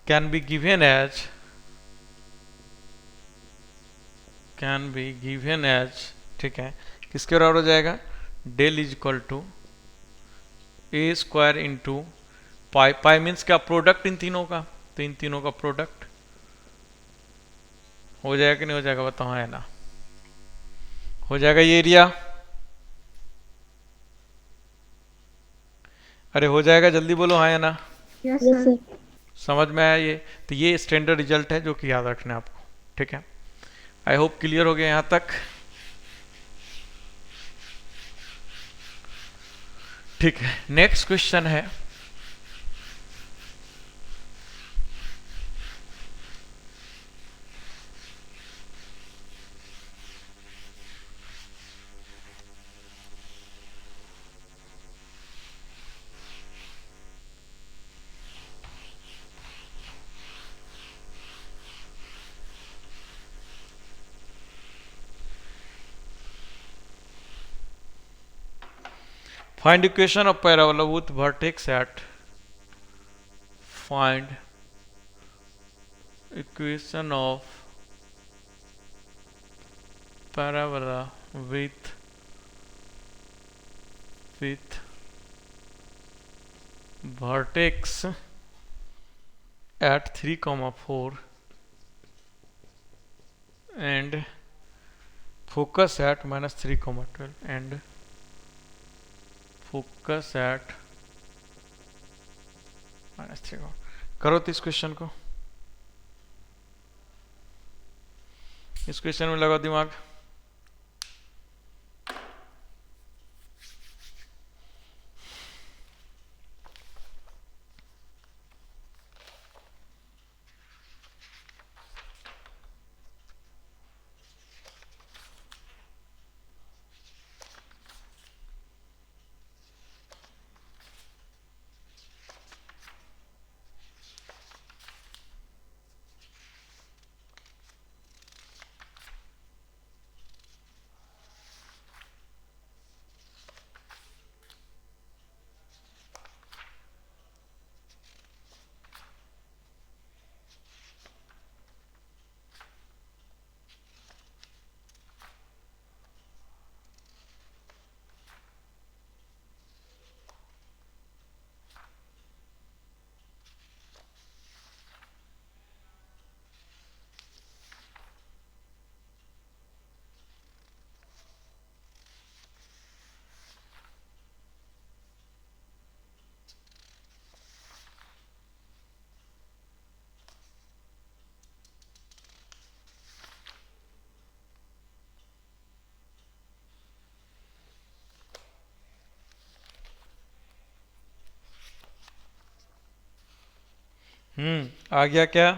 can be given as ठीक है, किसके बराबर हो जाएगा, del is equal to a square into pi, pi means क्या, प्रोडक्ट इन तीनों का, तो इन तीनों का प्रोडक्ट हो जाएगा कि नहीं हो जाएगा, बताओ, है ना, हो जाएगा ये एरिया, अरे हो जाएगा, जल्दी बोलो हाँ या ना, यस यस सर। सर। समझ में आया ये। तो ये स्टैंडर्ड रिजल्ट है जो कि याद रखना है आपको, ठीक है। आई होप क्लियर हो गया यहां तक, ठीक है। नेक्स्ट क्वेश्चन है, find equation of parabola with vertex at, find equation of parabola with vertex at 3, 4 and focus at -3, 12 and focus at -3। करो तो इस क्वेश्चन को, इस क्वेश्चन में लगाओ दिमाग। आ गया क्या,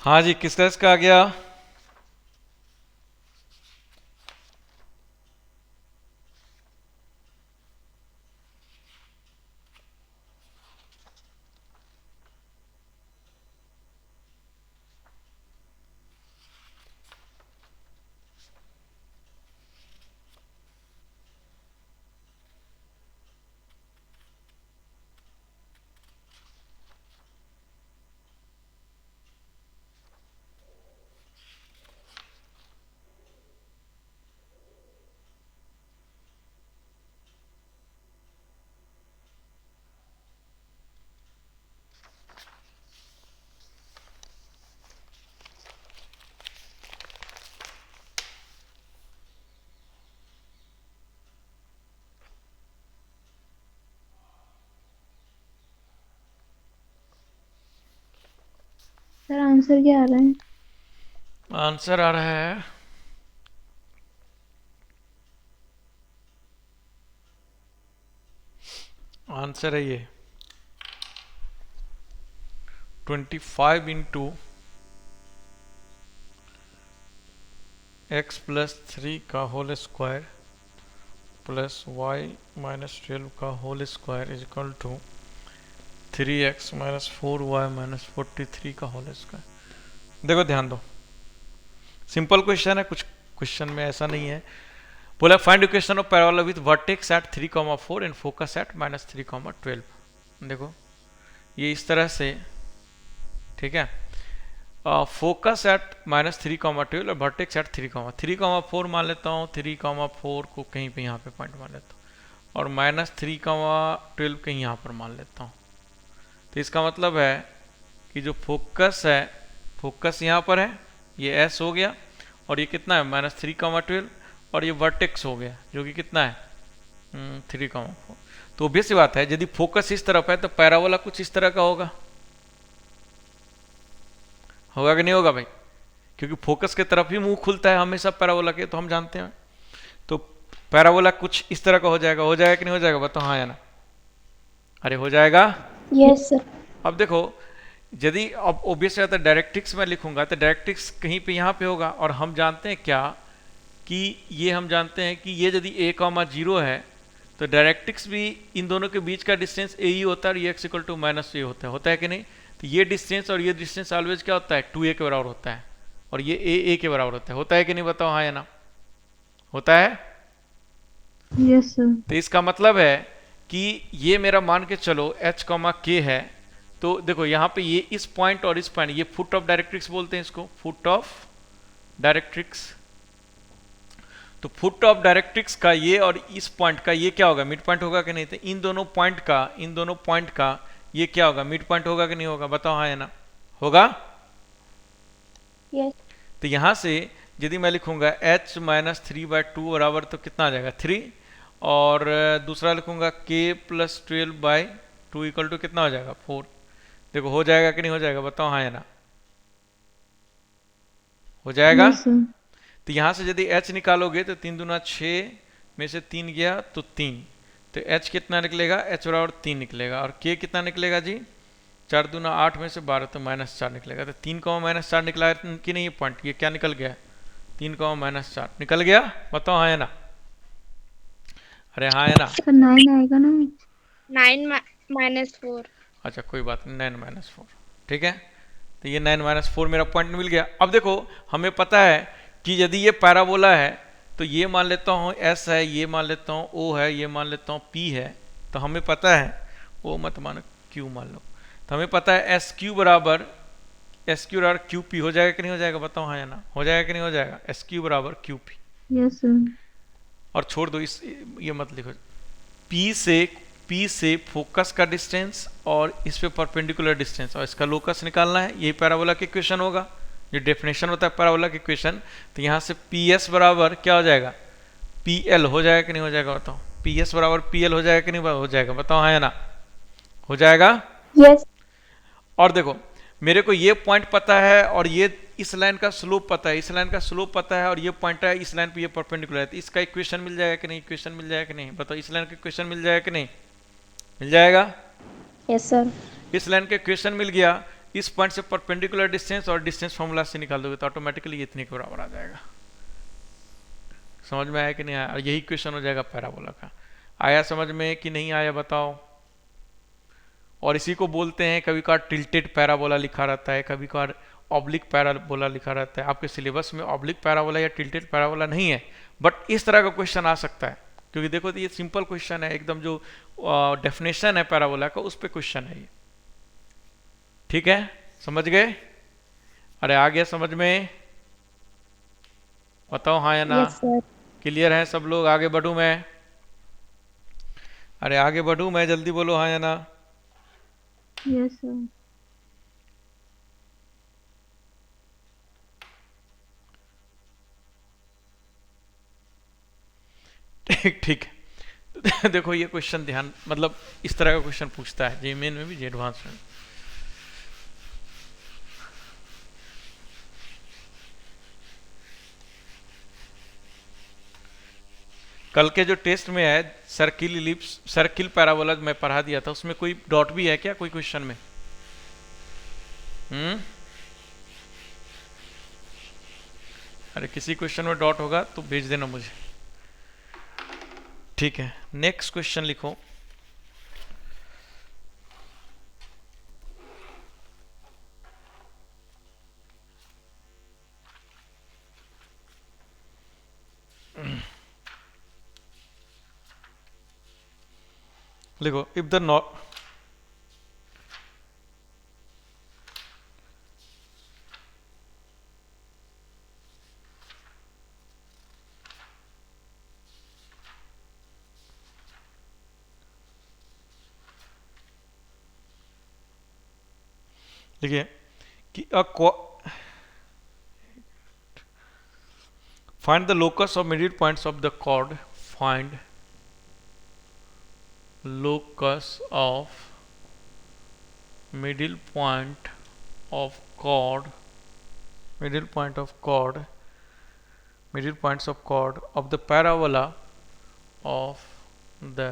हाँ जी, किसका इसका आ गया, सर आंसर क्या आ रहा है? आंसर आ रहा है आंसर है ये 25 इंटू एक्स प्लस 3 का whole square plus y minus 12 का whole square is equal to 3x minus 4y minus 43 का होल स्क्वायर। देखो ध्यान दो, सिंपल क्वेश्चन है, कुछ क्वेश्चन में ऐसा नहीं है। बोला find equation of parabola with vertex at 3,4 and focus at minus 3,12। देखो ये इस तरह से, ठीक है, फोकस एट माइनस 3,12 और वर्टेक्स एट 3,4 मान लेता हूँ, 3,4 को कहीं पे यहाँ पे पॉइंट मान लेता हूँ, और माइनस 3,12 कहीं यहाँ पर मान लेता हूँ। तो इसका मतलब है कि जो फोकस है, फोकस यहाँ पर है, ये एस हो गया, और ये कितना है माइनस 3,12, और ये वर्टेक्स हो गया जो कि कितना है 3,4। तो ऑब्वियस सी बात है, यदि फोकस इस तरफ है तो पैराबोला कुछ इस तरह का होगा, होगा कि नहीं होगा भाई? क्योंकि फोकस की तरफ ही मुंह खुलता है हमेशा पैराबोला के, तो हम जानते हैं। तो पैराबोला कुछ इस तरह का हो जाएगा कि नहीं हो जाएगा? बताओ हाँ या ना। अरे हो जाएगा। Yes sir. अब देखो, यदि अब ऑब्वियस है तो डायरेक्ट्रिक्स में लिखूंगा तो डायरेक्ट्रिक्स कहीं पे यहाँ पे होगा, और हम जानते हैं क्या कि ये हम जानते हैं कि ये यदि a,0 है तो डायरेक्ट्रिक्स भी इन दोनों के बीच का डिस्टेंस a ही होता है, और ये x equal to minus a होता है कि नहीं? तो ये डिस्टेंस और ये डिस्टेंस ऑलवेज क्या होता है 2a के बराबर होता है, और ये a के बराबर होता है कि नहीं? बताओ हाँ या ना। होता है? Yes sir. तो इसका मतलब है कि ये मेरा मान के चलो h, k है, तो देखो यहाँ पे ये इस पॉइंट और इस पॉइंट, ये फुट ऑफ डायरेक्ट्रिक्स बोलते हैं इसको, फुट ऑफ डायरेक्ट्रिक्स। तो फुट ऑफ डायरेक्ट्रिक्स का ये और इस पॉइंट का ये क्या होगा, मिड पॉइंट होगा कि नहीं? तो इन दोनों पॉइंट का ये क्या होगा, मिड पॉइंट होगा कि नहीं होगा? बताओ हाँ या ना। होगा? यस। तो यहां से यदि मैं लिखूंगा h माइनस 3/2 बराबर तो कितना आ जाएगा 3, और दूसरा लिखूंगा k प्लस 12/2 इक्वल टू कितना हो जाएगा 4। देखो हो जाएगा कि नहीं हो जाएगा? बताओ हाँ या ना। हो जाएगा? Yes sir. तो यहां से यदि h निकालोगे तो 3 दूना 6 में से 3 गया तो 3, तो h कितना निकलेगा, h बराबर 3 निकलेगा, और k कितना निकलेगा जी 4 दूना 8 में से 12, तो माइनस 4 निकलेगा। तो 3 माइनस 4 निकला है कि नहीं? पॉइंट ये क्या निकल गया, 3 माइनस 4 निकल गया। बताओ हाँ या ना। अरे हाँ या ना। सर 9 आएगा ना? 9 माइनस 4। अच्छा कोई बात नहीं, 9 माइनस 4 ठीक है। तो ये 9 माइनस 4 मेरा पॉइंट मिल गया। अब देखो हमें पता है कि यदि ये पैराबोला है तो ये मान लेता हूँ एस है, ये मान लेता हूँ ओ है, ये मान लेता हूँ पी है। तो हमें पता है, ओ मत मानो क्यू मान लो, तो हमें पता है एस क्यू बराबर क्यू पी। हो जाएगा कि नहीं हो जाएगा? बताओ हाँ या ना। हो जाएगा कि नहीं हो जाएगा? एस क्यू बराबर क्यू पी। Yes sir. और छोड़ दो इस, ये मत लिखो। पी से फोकस का डिस्टेंस और इस पे परपेंडिकुलर डिस्टेंस और इसका लोकस निकालना है, यही पैराबोला की इक्वेशन होगा, ये डेफिनेशन होता है पैराबोला की इक्वेशन। तो यहाँ से पी एस बराबर क्या हो जाएगा, पी एल। हो जाएगा कि नहीं हो जाएगा? बताओ पी एस बराबर पी एल हो जाएगा कि नहीं हो जाएगा? बताओ हाँ या ना। हो जाएगा। यस। और देखो मेरे को ये पॉइंट पता है और ये इस लाइन का स्लोप पता है, इस लाइन का स्लोप पता है, और ये पॉइंट है इस लाइन पे, ये परपेंडिकुलर है, तो इसका इक्वेशन मिल जाएगा कि नहीं? इक्वेशन मिल जाएगा कि नहीं? बताओ इस लाइन का इक्वेशन मिल जाएगा कि नहीं? मिल जाएगा। Yes sir. इस लाइन का इक्वेशन मिल गया, इस पॉइंट से परपेंडिकुलर डिस्टेंस और डिस्टेंस फॉर्मूला से निकाल दोगे तो ऑटोमेटिकली इतने के बराबर आ जाएगा। समझ में आया कि नहीं आया? यही इक्वेशन हो जाएगा पैराबोला का। आया समझ में कि नहीं आया बताओ? और इसी को बोलते हैं, कभी कभार टिल्टेड पैराबोला लिखा रहता है, कभी कभार ऑब्लिक पैराबोला लिखा रहता है। आपके सिलेबस में ऑब्लिक पैराबोला या टिल्टेड पैराबोला नहीं है, बट इस तरह का क्वेश्चन आ सकता है, क्योंकि देखो तो ये सिंपल क्वेश्चन है एकदम, जो डेफिनेशन है पैराबोला का उस पर क्वेश्चन है ये। ठीक है, समझ गए? अरे आ गया समझ में? बताओ हाँ या ना। Yes sir. क्लियर है सब लोग? आगे बढ़ूं मैं? अरे आगे बढ़ूं मैं, जल्दी बोलो हाँ या ना। Yes sir. ठीक है। देखो ये क्वेश्चन ध्यान, मतलब इस तरह का क्वेश्चन पूछता है जे मेन में भी जे एडवांस में। कल के जो टेस्ट में है सर्किल इलिप्स सर्किल पैराबोला मैं पढ़ा दिया था, उसमें कोई डॉट भी है क्या कोई क्वेश्चन में? अरे किसी क्वेश्चन में डॉट होगा तो भेज देना मुझे, ठीक है। नेक्स्ट क्वेश्चन लिखो। लिखो इफ द नॉट देखिए कि find the locus of middle points of the chord, find locus of middle point of chord, middle point of chord, middle points of chord of the parabola of the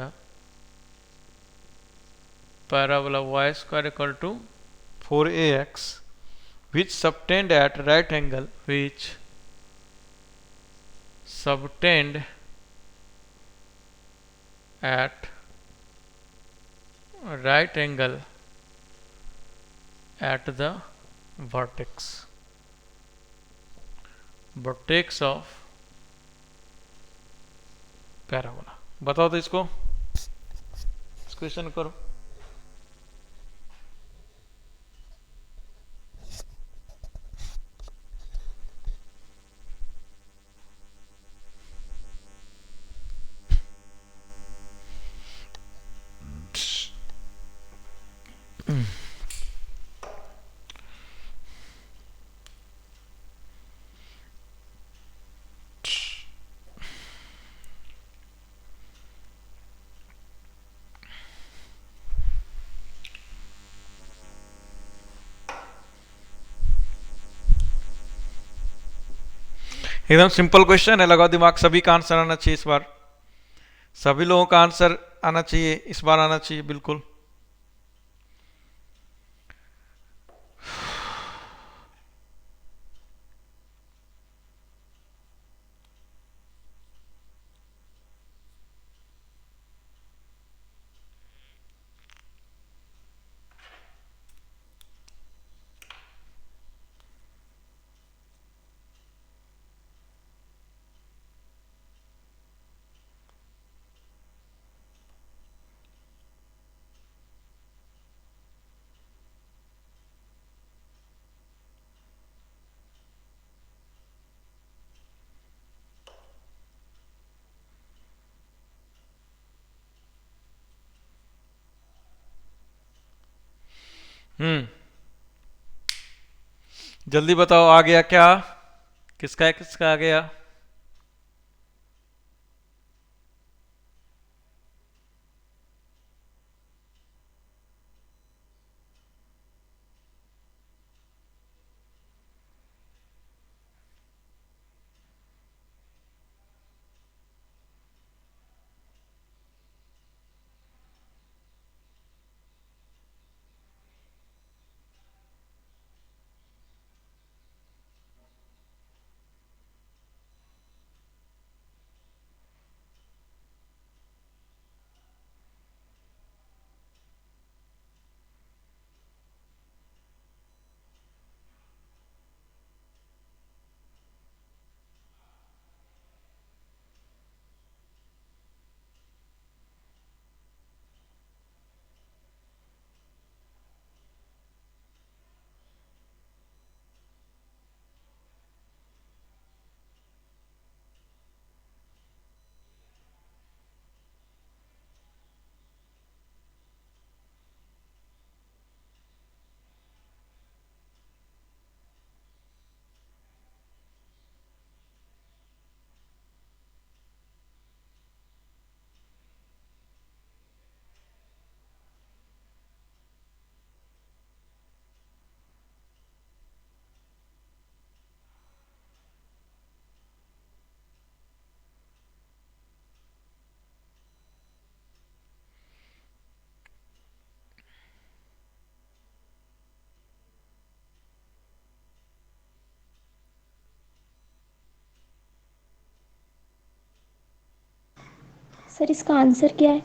parabola y square equal to 4ax which subtend at right angle, which subtend at right angle at the vertex of parabola। बताओ तो इसको, इस question करो। एकदम simple question है, लगाओ दिमाग। सभी का आंसर आना चाहिए इस बार, सभी लोगों का आंसर आना चाहिए इस बार, आना चाहिए बिल्कुल। जल्दी बताओ आ गया क्या? किसका है, किसका आ गया? सर इसका आंसर क्या है?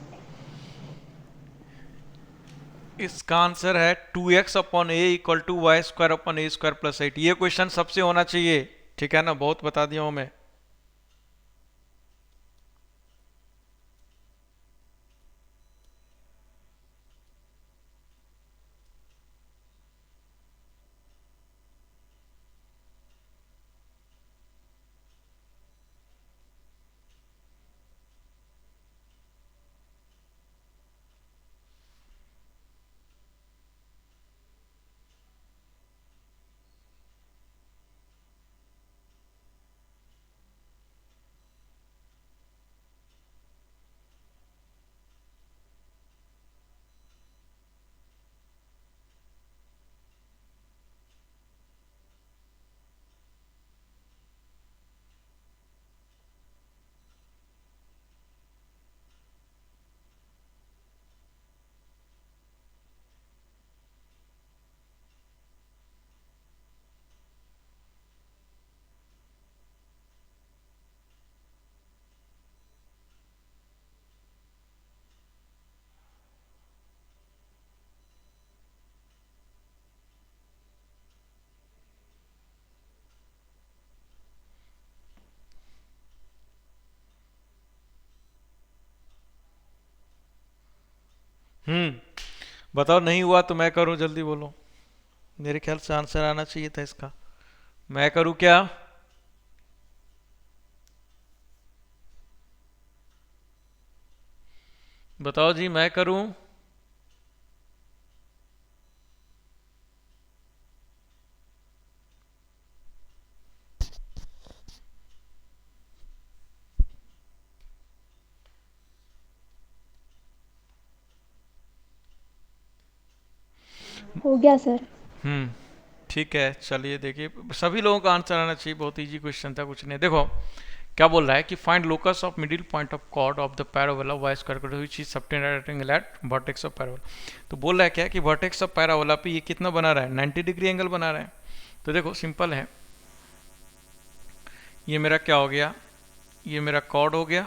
इसका आंसर है 2x upon a equal to y square upon a square plus 8। ये क्वेश्चन सबसे होना चाहिए, ठीक है ना, बहुत बता दिया हूं मैं। बताओ, नहीं हुआ तो मैं करूं, जल्दी बोलो। मेरे ख्याल से आंसर आना चाहिए था इसका। मैं करूं क्या? बताओ जी, मैं करूं? हो गया सर। हम्म ठीक है, चलिए देखिए, सभी लोगों का आंसर आना चाहिए, बहुत इजी क्वेश्चन था, कुछ नहीं। देखो क्या बोल रहा है कि find locus of middle point of chord of the parabola y square which is subtended at angle at vertex of parabola. तो बोल रहा है क्या कि वर्टेक्स ऑफ पैराबोला पे ये कितना बना रहा है, 90 डिग्री एंगल बना रहा है। तो देखो सिंपल है, ये मेरा क्या हो गया, ये मेरा कॉर्ड हो गया,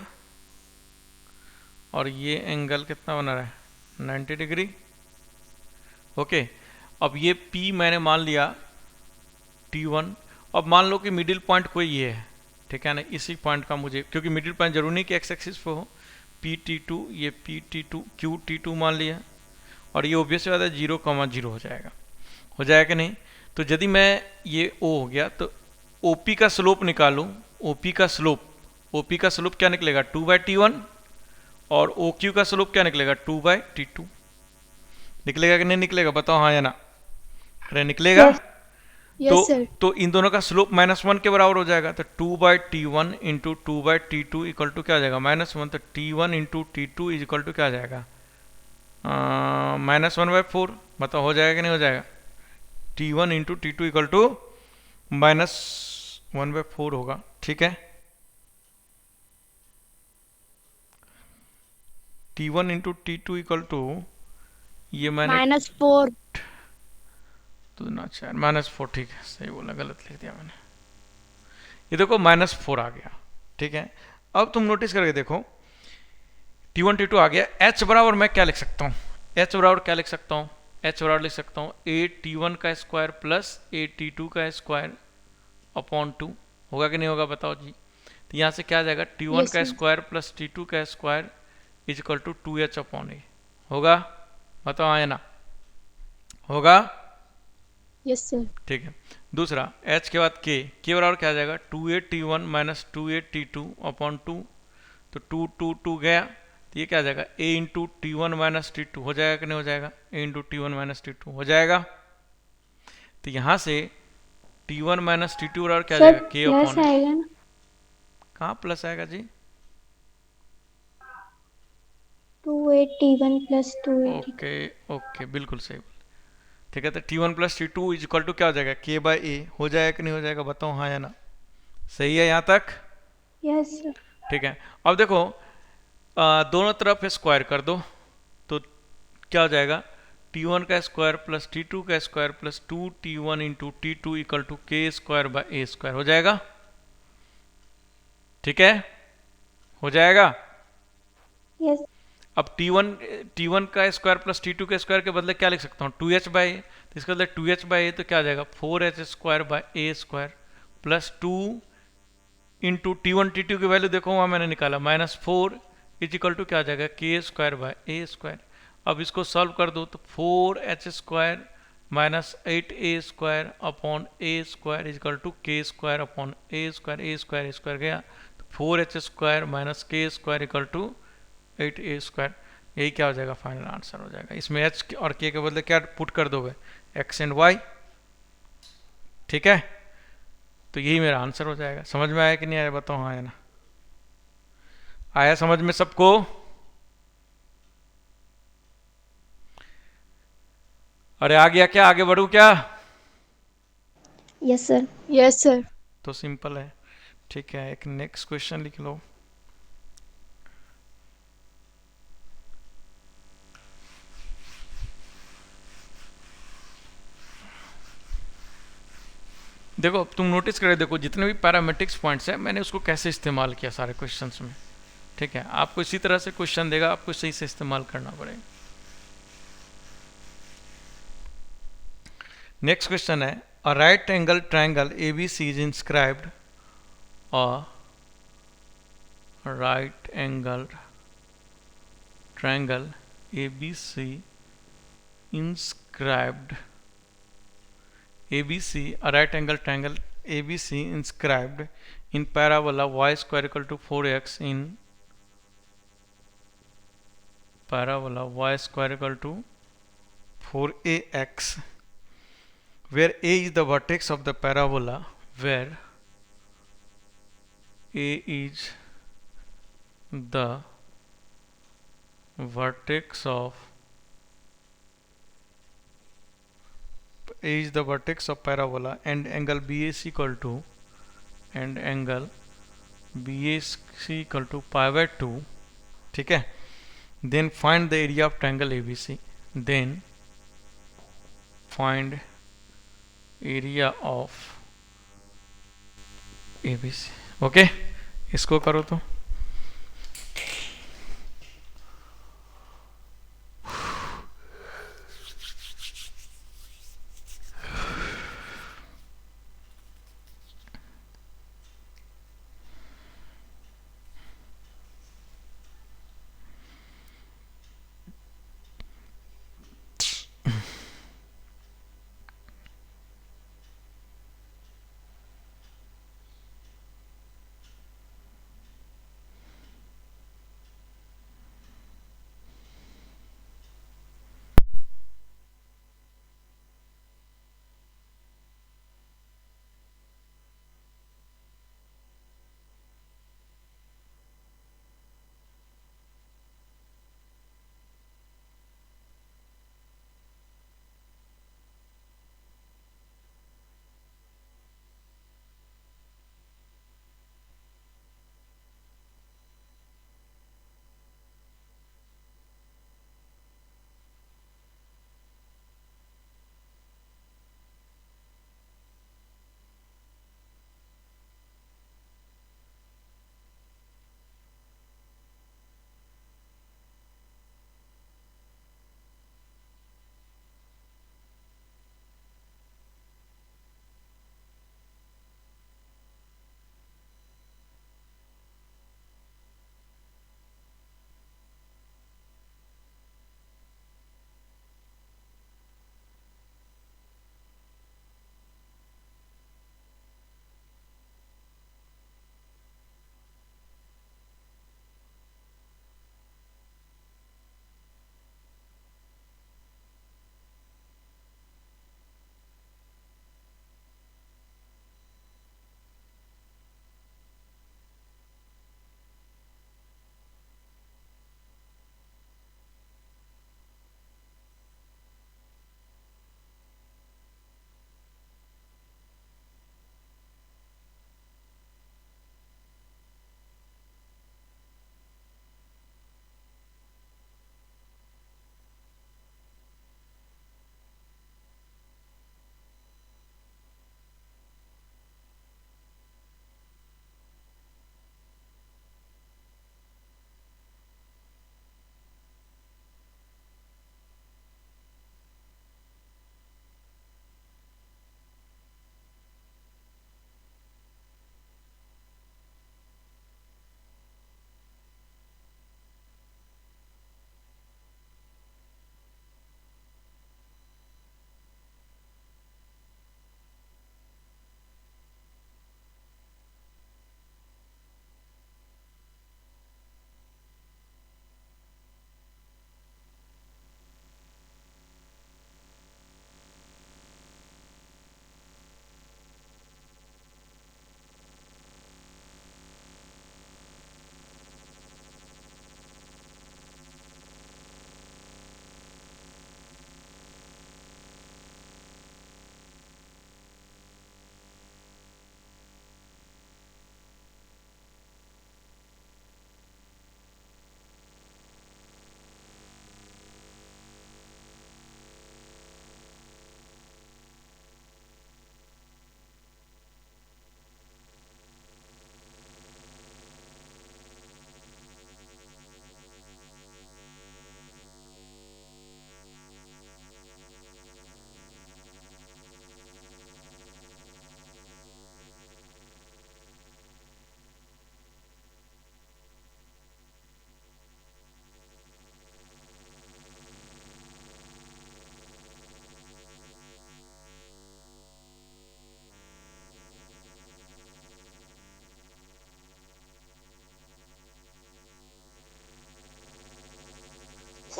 और ये एंगल कितना बना रहा है, 90 डिग्री। ओके, अब ये P मैंने मान लिया T1। अब मान लो कि मिडिल पॉइंट कोई ये है, ठीक है ना, इसी पॉइंट का मुझे, क्योंकि मिडिल पॉइंट जरूरी नहीं कि एक्स एक्सिस पे हो, PT2, ये PT2 QT2 मान लिया, और ये ऑब्वियस बात है 0,0 हो जाएगा। हो जाएगा कि नहीं? तो यदि मैं ये O हो गया तो OP का स्लोप निकालूं, OP का स्लोप क्या निकलेगा, 2/T1, और OQ का स्लोप क्या निकलेगा, 2/T2। निकलेगा कि नहीं निकलेगा, बताओ हाँ या ना। अरे निकलेगा। Yes sir. तो इन दोनों का स्लोप -1 के बराबर हो जाएगा। तो 2/T1 into 2/T2 equal to क्या आ जाएगा, -1। तो T1 into T2 is equal to क्या आ जाएगा, -1/4। बताओ हो जाएगा कि नहीं हो जाएगा। T1 into T2 equal to -1/4 होगा, ठीक है। T1 into T2 equal to, ये मैंने -4। तो ना चार -4, ठीक है, सही बोला, गलत लिख दिया मैंने। ये देखो -4 आ गया, ठीक है। अब तुम नोटिस करके देखो, T1 T2 आ गया। H बराबर मैं क्या लिख सकता हूँ, H बराबर क्या लिख सकता हूँ, H बराबर लिख सकता हूँ AT1 का स्क्वायर प्लस AT2 का स्क्वायर अपॉन 2। होगा कि नहीं होगा, बताओ जी। तो यहाँ से क्या आ जाएगा, T1 Yes, का sir. स्क्वायर प्लस T2 का square is equal to 2H upon A। होगा, बताओ हाँ या ना, होगा। Yes sir. ठीक है। दूसरा H के बाद K बराबर क्या आ जाएगा, 2AT1 माइनस 2AT2 अपॉन 2। तो 2 गया, तो ये क्या आ जाएगा, A into T1 minus T2। हो जाएगा कि नहीं हो जाएगा, A into T1 minus T2 हो जाएगा। तो यहाँ से T1 माइनस T2 बराबर क्या आ सर जाएगा, K प्लस अपॉन। आएगा ना? कहाँ प्लस आएगा जी, 281 प्लस 280। ओके ओके, बिल्कुल सही बोल। ठीक है, तो T1 plus T2 is equal to क्या हो जाएगा, K/A। हो जाएगा कि नहीं हो जाएगा, बताओ हाँ या ना। सही है यहाँ तक, यस सर। ठीक है। अब देखो दोनों तरफ स्क्वायर कर दो, तो क्या हो जाएगा, T1 का स्क्वायर प्लस T2 का square plus 2T1 into T2 equal to K²/A² हो जाएगा, ठीक है, हो जाएगा। यस अब टी वन का स्क्वायर प्लस टी टू के स्क्वायर के बदले क्या लिख सकता हूँ, 2h/a, तो इसका बदले 2h/a तो क्या आ जाएगा 4h² a² plus 2 into T two की वैल्यू देखो वहाँ मैंने निकाला -4 इजिकल टू क्या आ जाएगा k² a²। अब इसको सॉल्व कर दो तो 4h² -8a² upon a² is equal to k² upon a² गया तो 4h² -k² equal to 8a²। यही क्या हो जाएगा, फाइनल आंसर हो जाएगा। इसमें h और k के बदले क्या पुट कर दोगे, x एंड y। ठीक है, तो यही मेरा आंसर हो जाएगा। समझ में आया कि नहीं आया बताओ, हाँ या ना? आया समझ में सबको? अरे आ गया क्या, आगे बढ़ू क्या? Yes sir. Yes sir. तो सिंपल है। ठीक है, एक नेक्स्ट क्वेश्चन लिख लो। देखो अब तुम नोटिस करे, देखो जितने भी पैरामेट्रिक्स पॉइंट्स हैं मैंने उसको कैसे इस्तेमाल किया सारे क्वेश्चंस में। ठीक है, आपको इसी तरह से क्वेश्चन देगा, आपको सही से इस्तेमाल करना पड़ेगा। नेक्स्ट क्वेश्चन है, a right angle triangle ABC is inscribed, a right angle triangle ABC inscribed, ABC, a right angle triangle ABC inscribed in parabola y² equal to 4x in parabola y² equal to 4ax, where a is the vertex of the parabola, where a is the vertex of parabola, and angle BAC equal to pi/2। ठीक है, then find the area of triangle ABC, then find area of ABC। Okay, इसको करो तो।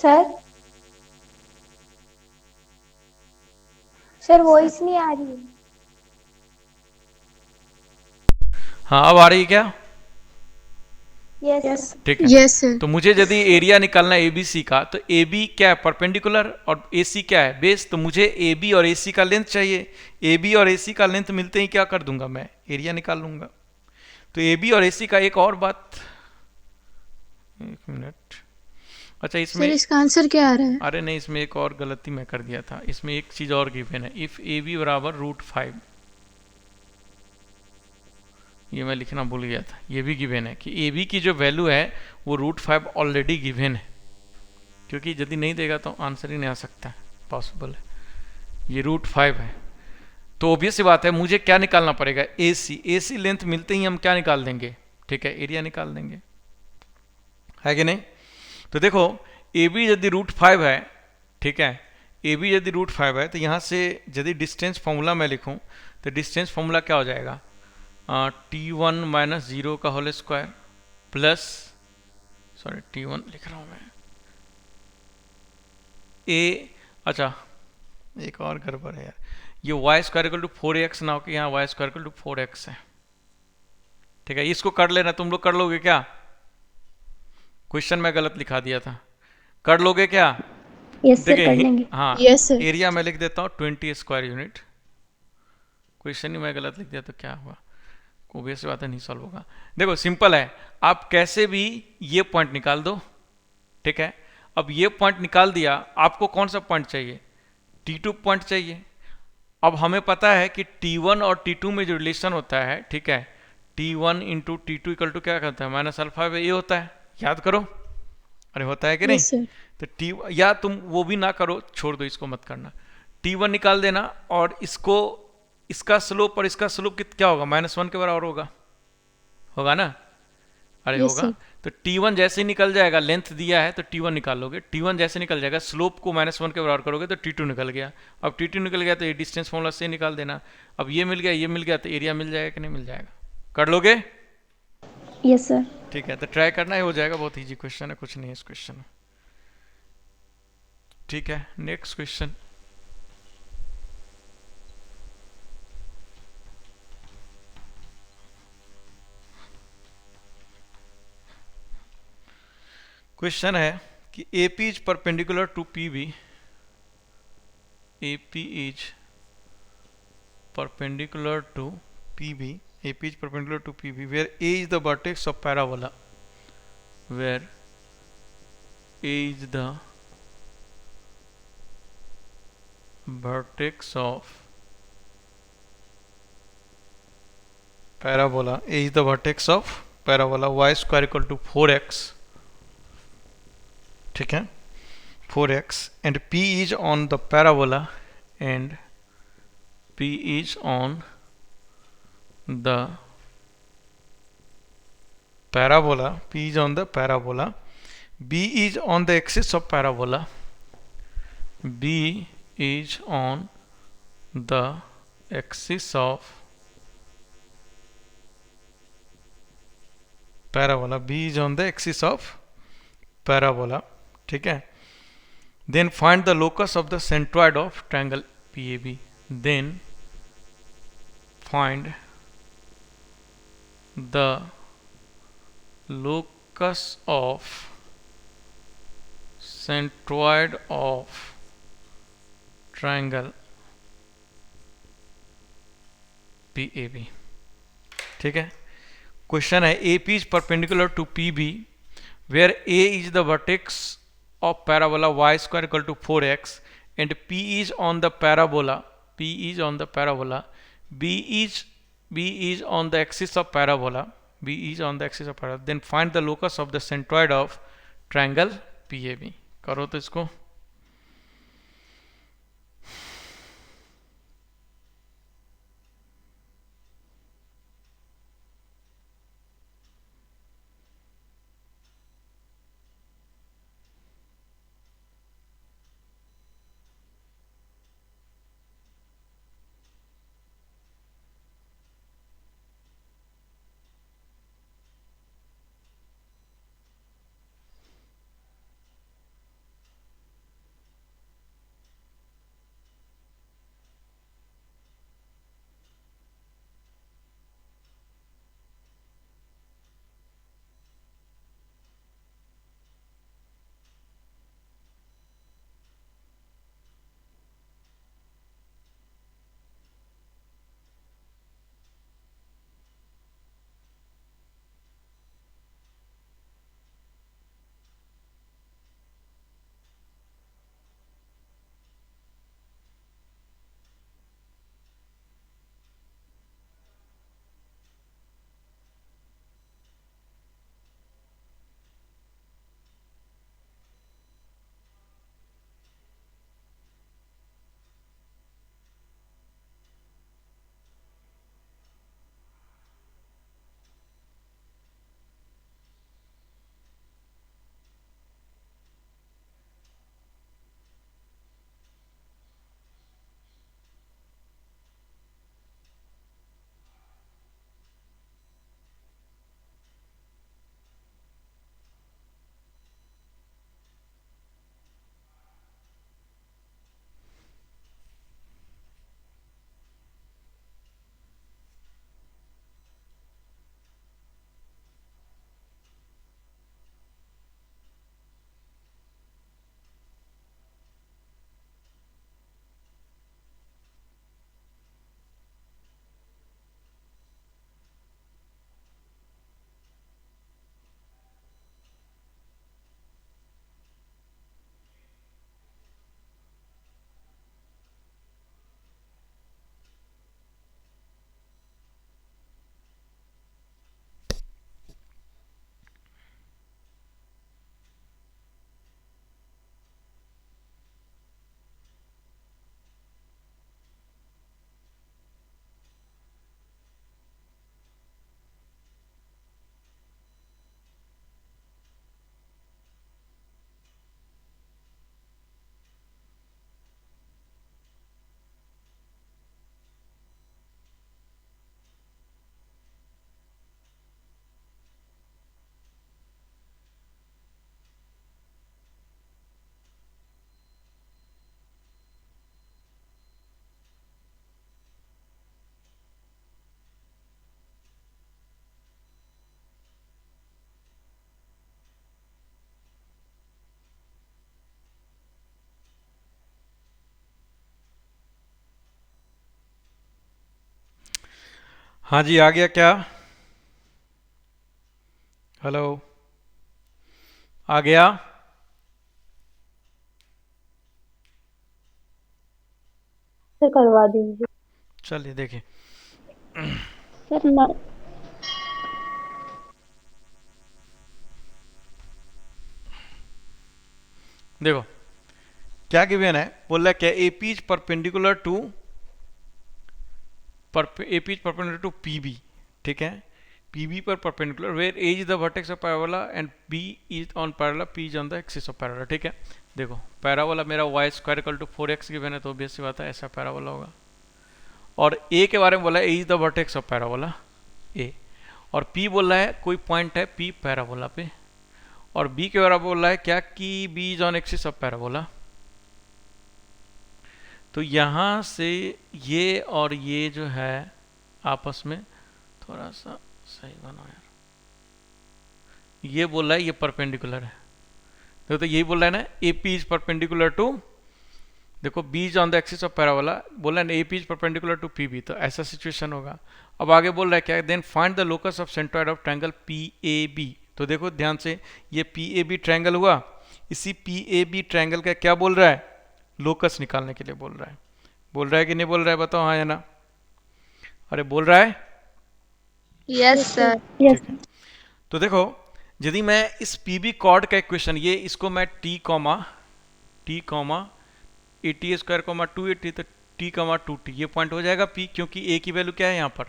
Sir sir voice नहीं आ रही है। हाँ अब आ रही है क्या? Yes yes sir. ठीक है। यस सर तो मुझे यदि एरिया निकालना है एबीसी का, तो एबी क्या है? परपेंडिकुलर, और एसी क्या है? बेस। तो मुझे एबी और एसी का लेंथ चाहिए। एबी और एसी का लेंथ मिलते ही क्या कर दूंगा मैं? एरिया निकाल लूंगा। तो एबी और एसी का एक और बात, एक मिनट, अच्छा सर इसमें, इसका आंसर क्या आ रहा है? अरे नहीं, इसमें एक और गलती मैं कर दिया था। इसमें एक चीज और गिवन है, इफ ए बी बराबर √5, ये मैं लिखना भूल गया था। ये भी गिवन है कि ए बी की जो वैल्यू है वो √5 ऑलरेडी गिवन है, क्योंकि यदि नहीं देगा तो आंसर ही नहीं आ सकता है, पॉसिबल है। ये √5 है, तो ऑब्वियस सी बात है मुझे क्या निकालना पड़ेगा? ए सी। ए सी लेंथ मिलते ही हम क्या निकाल देंगे? ठीक है, एरिया निकाल देंगे, है कि नहीं? तो देखो, ए बी यदि √5 है, ठीक है, ए बी यदि √5 है, तो यहाँ से यदि डिस्टेंस फॉर्मूला मैं लिखूँ, तो डिस्टेंस फॉर्मूला क्या हो जाएगा? T1 माइनस 0 का whole square plus, sorry T1 लिख रहा हूँ मैं, ए, अच्छा एक और गड़बड़ है यार, ये Y square equal to 4x ना हो कि यहाँ Y square equal to 4x है। ठीक है, इसको कर लेना, तुम लोग कर लोगे क्या? क्वेश्चन में गलत लिखा दिया था, कर लोगे क्या? यस सर, कर देखिए, लेंगे। हाँ, यस सर एरिया मैं लिख देता हूँ 20 स्क्वायर यूनिट। क्वेश्चन ही मैं गलत लिख दिया तो क्या हुआ? ऑब्वियस बात है, नहीं सॉल्व होगा। देखो सिंपल है, आप कैसे भी ये पॉइंट निकाल दो, ठीक है। अब ये पॉइंट निकाल दिया, आपको कौन सा पॉइंट चाहिए? T2 पॉइंट चाहिए। अब हमें पता है कि T1 और T2 में जो रिलेशन होता है, ठीक है, T1 into T2 equal to क्या करता है? माइनस अल्फा बाई ए होता है, याद करो। अरे होता है कि नहीं? यस सर तो टी, या तुम वो भी ना करो, छोड़ दो, इसको मत करना। T1 निकाल देना, और इसको, इसका स्लोप और इसका स्लोप क्या होगा? -1 के बराबर होगा, होगा ना? अरे यस होगा। सर तो T1 जैसे ही निकल जाएगा, लेंथ दिया है तो T1 निकाल लोगे, T1 जैसे निकल जाएगा, स्लोप को -1 के बराबर करोगे तो T2 निकल गया। अब T2 निकल गया तो ये डिस्टेंस फॉर्मूला से निकाल देना। अब ये मिल गया, ये मिल गया, तो एरिया मिल जाएगा कि नहीं मिल जाएगा? कर लोगे? Yes sir. ठीक है, तो ट्राई करना ही हो जाएगा, बहुत इजी क्वेश्चन है, कुछ नहीं है इस क्वेश्चन में। ठीक है, नेक्स्ट क्वेश्चन। क्वेश्चन है कि AP is perpendicular to PB, AP is perpendicular to PB, AP is perpendicular to PB, where A is the vertex of parabola, where A is the vertex of parabola, A is the vertex of parabola, y square equal to 4x, ठीक है, 4x, and P is on the parabola, and P is on the parabola, P is on the parabola, B is on the axis of parabola, B is on the axis of parabola, B is on the axis of parabola, ठीक है। Then find the locus of the centroid of triangle PAB, then find the locus of centroid of triangle PAB, ठीक है। Question है AP is perpendicular to PB, where A is the vertex of parabola y square equal to 4x, and P is on the parabola, P is on the parabola, B is on the axis of parabola, B is on the axis of parabola, then find the locus of the centroid of triangle PAB। करो तो इसको। हाँ जी, आ गया क्या? Hello, आ गया? Sir करवा दीजिए। चलिए देखिए, सर ना देखो क्या गिवन है, बोल रहा है क्या, AP is perpendicular to PB, ठीक है, PB पर perpendicular where A is the vertex of parabola and B is on parabola, P is on the axis of parabola, ठीक है। देखो पैराबोला मेरा y square equal to 4x given है, तो obvious सी बात है ऐसा पैराबोला होगा। और A के बारे में बोला है A is the vertex of parabola A, और P बोल रहा है कोई पॉइंट है P पैराबोला पे, और B के बारे में बोल रहा है क्या कि B is on axis of parabola. तो यहाँ से ये और ये जो है आपस में थोड़ा सा सही बनाओ यार, ये बोल रहा है ये परपेंडिकुलर है, तो यही बोल रहा है ना, AP इज परपेंडिकुलर टू, देखो B is on the axis of parabola, बोल रहा है AP is perpendicular to PB, तो ऐसा सिचुएशन होगा। अब आगे बोल रहा है क्या, then find the locus of centroid of triangle PAB। तो देखो ध्यान से, ये PAB ट्रायंगल हुआ, इसी PAB ट्रायंगल का क्या बोल रहा है, लोकस निकालने के लिए बोल रहा है कि नहीं बोल रहा है, बताओ हाँ या ना? अरे बोल रहा है। Yes sir. यस तो देखो यदि मैं इस PB कॉर्ड का इक्वेशन, ये इसको मैं T कॉमा 80 स्क्वायर 280, तो T 2T, ये पॉइंट हो जाएगा P, क्योंकि A की वैल्यू क्या है यहाँ पर,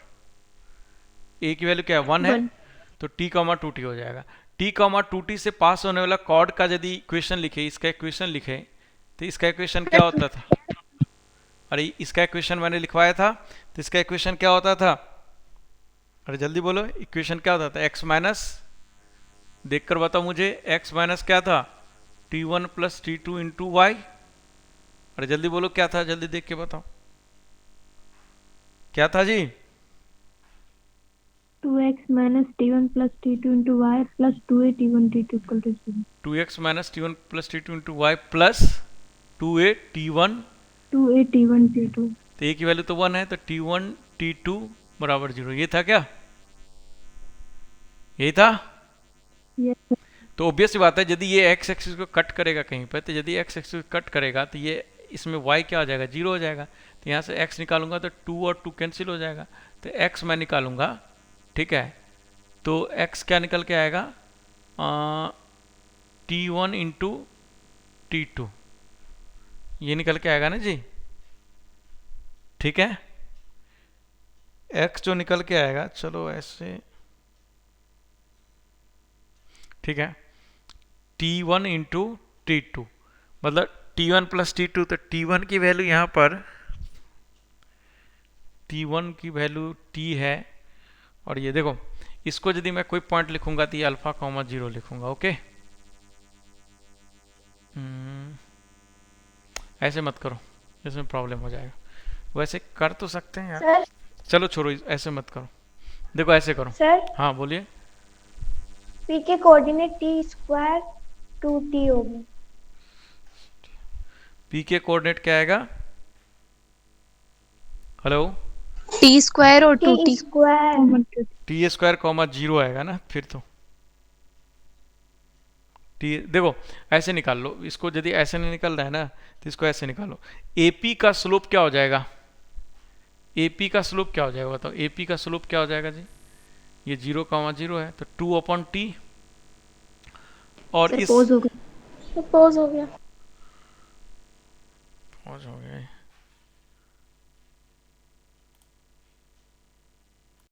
A की वैल्यू क्या है 1 है, तो T 2T हो जाएगा। T 2T से पास होने वाला कॉर्ड का यदि इक्वेशन लिखे, इसका इक्वेशन लिखे, तो इसका इक्वेशन क्या होता था, अरे इसका इक्वेशन मैंने लिखवाया था, तो इसका इक्वेशन क्या होता था, अरे जल्दी बोलो, इक्वेशन क्या होता था, x माइनस, देख कर बताओ मुझे, x माइनस क्या था, T1 plus T2 into Y, अरे जल्दी बोलो क्या था, जल्दी देख के बताओ क्या था जी। 2x minus t1 plus t2 into y plus 2a t1 t2 equal to 0. 2x minus T1 plus T2 into Y plus 2a T1, 2a t1 t2. तो a की वैल्यू तो 1 है, तो T1 T2 बराबर 0, ये था क्या, यही था। Yes. तो ऑब्वियस बात है, यदि ये x एक्सिस को कट करेगा कहीं पर, तो यदि x एक्सिस को कट करेगा तो ये इसमें y क्या हो जाएगा, 0 हो जाएगा, तो यहाँ से x निकालूंगा तो 2 और 2 कैंसिल हो जाएगा, तो x मैं निकालूंगा, ठीक है, तो x क्या निकल के आएगा, T1 इंटू T2, ये निकल के आएगा ना जी, ठीक है, x जो निकल के आएगा, चलो ऐसे, ठीक है, T1 इंटू T2, मतलब T1 प्लस T2, तो T1 की वैल्यू यहाँ पर, T1 की वैल्यू T है, और ये देखो इसको यदि मैं कोई पॉइंट लिखूंगा तो ये अल्फा कॉमा 0 लिखूंगा, ओके। ऐसे मत करो, इसमें प्रॉब्लम हो जाएगा, वैसे कर तो सकते हैं यार, सर चलो छोड़ो, ऐसे मत करो, देखो ऐसे करो, सर हाँ बोलिए। पी के कोऑर्डिनेट टी स्क्वायर 2t होगी। P के कोऑर्डिनेट क्या आएगा, हेलो, टी स्क्वायर और two T T square T square comma 0 आएगा ना, फिर तो T, देखो ऐसे निकाल लो इसको, यदि ऐसे नहीं निकल रहा है ना, तो इसको ऐसे निकालो, AP का स्लोप क्या हो जाएगा, AP का स्लोप क्या हो जाएगा बताओ, AP का स्लोप क्या हो जाएगा जी, ये 0 कॉमा 0 है, तो 2/T, और इस पोज हो गया। सपोज हो गया। पहुंच हो गया।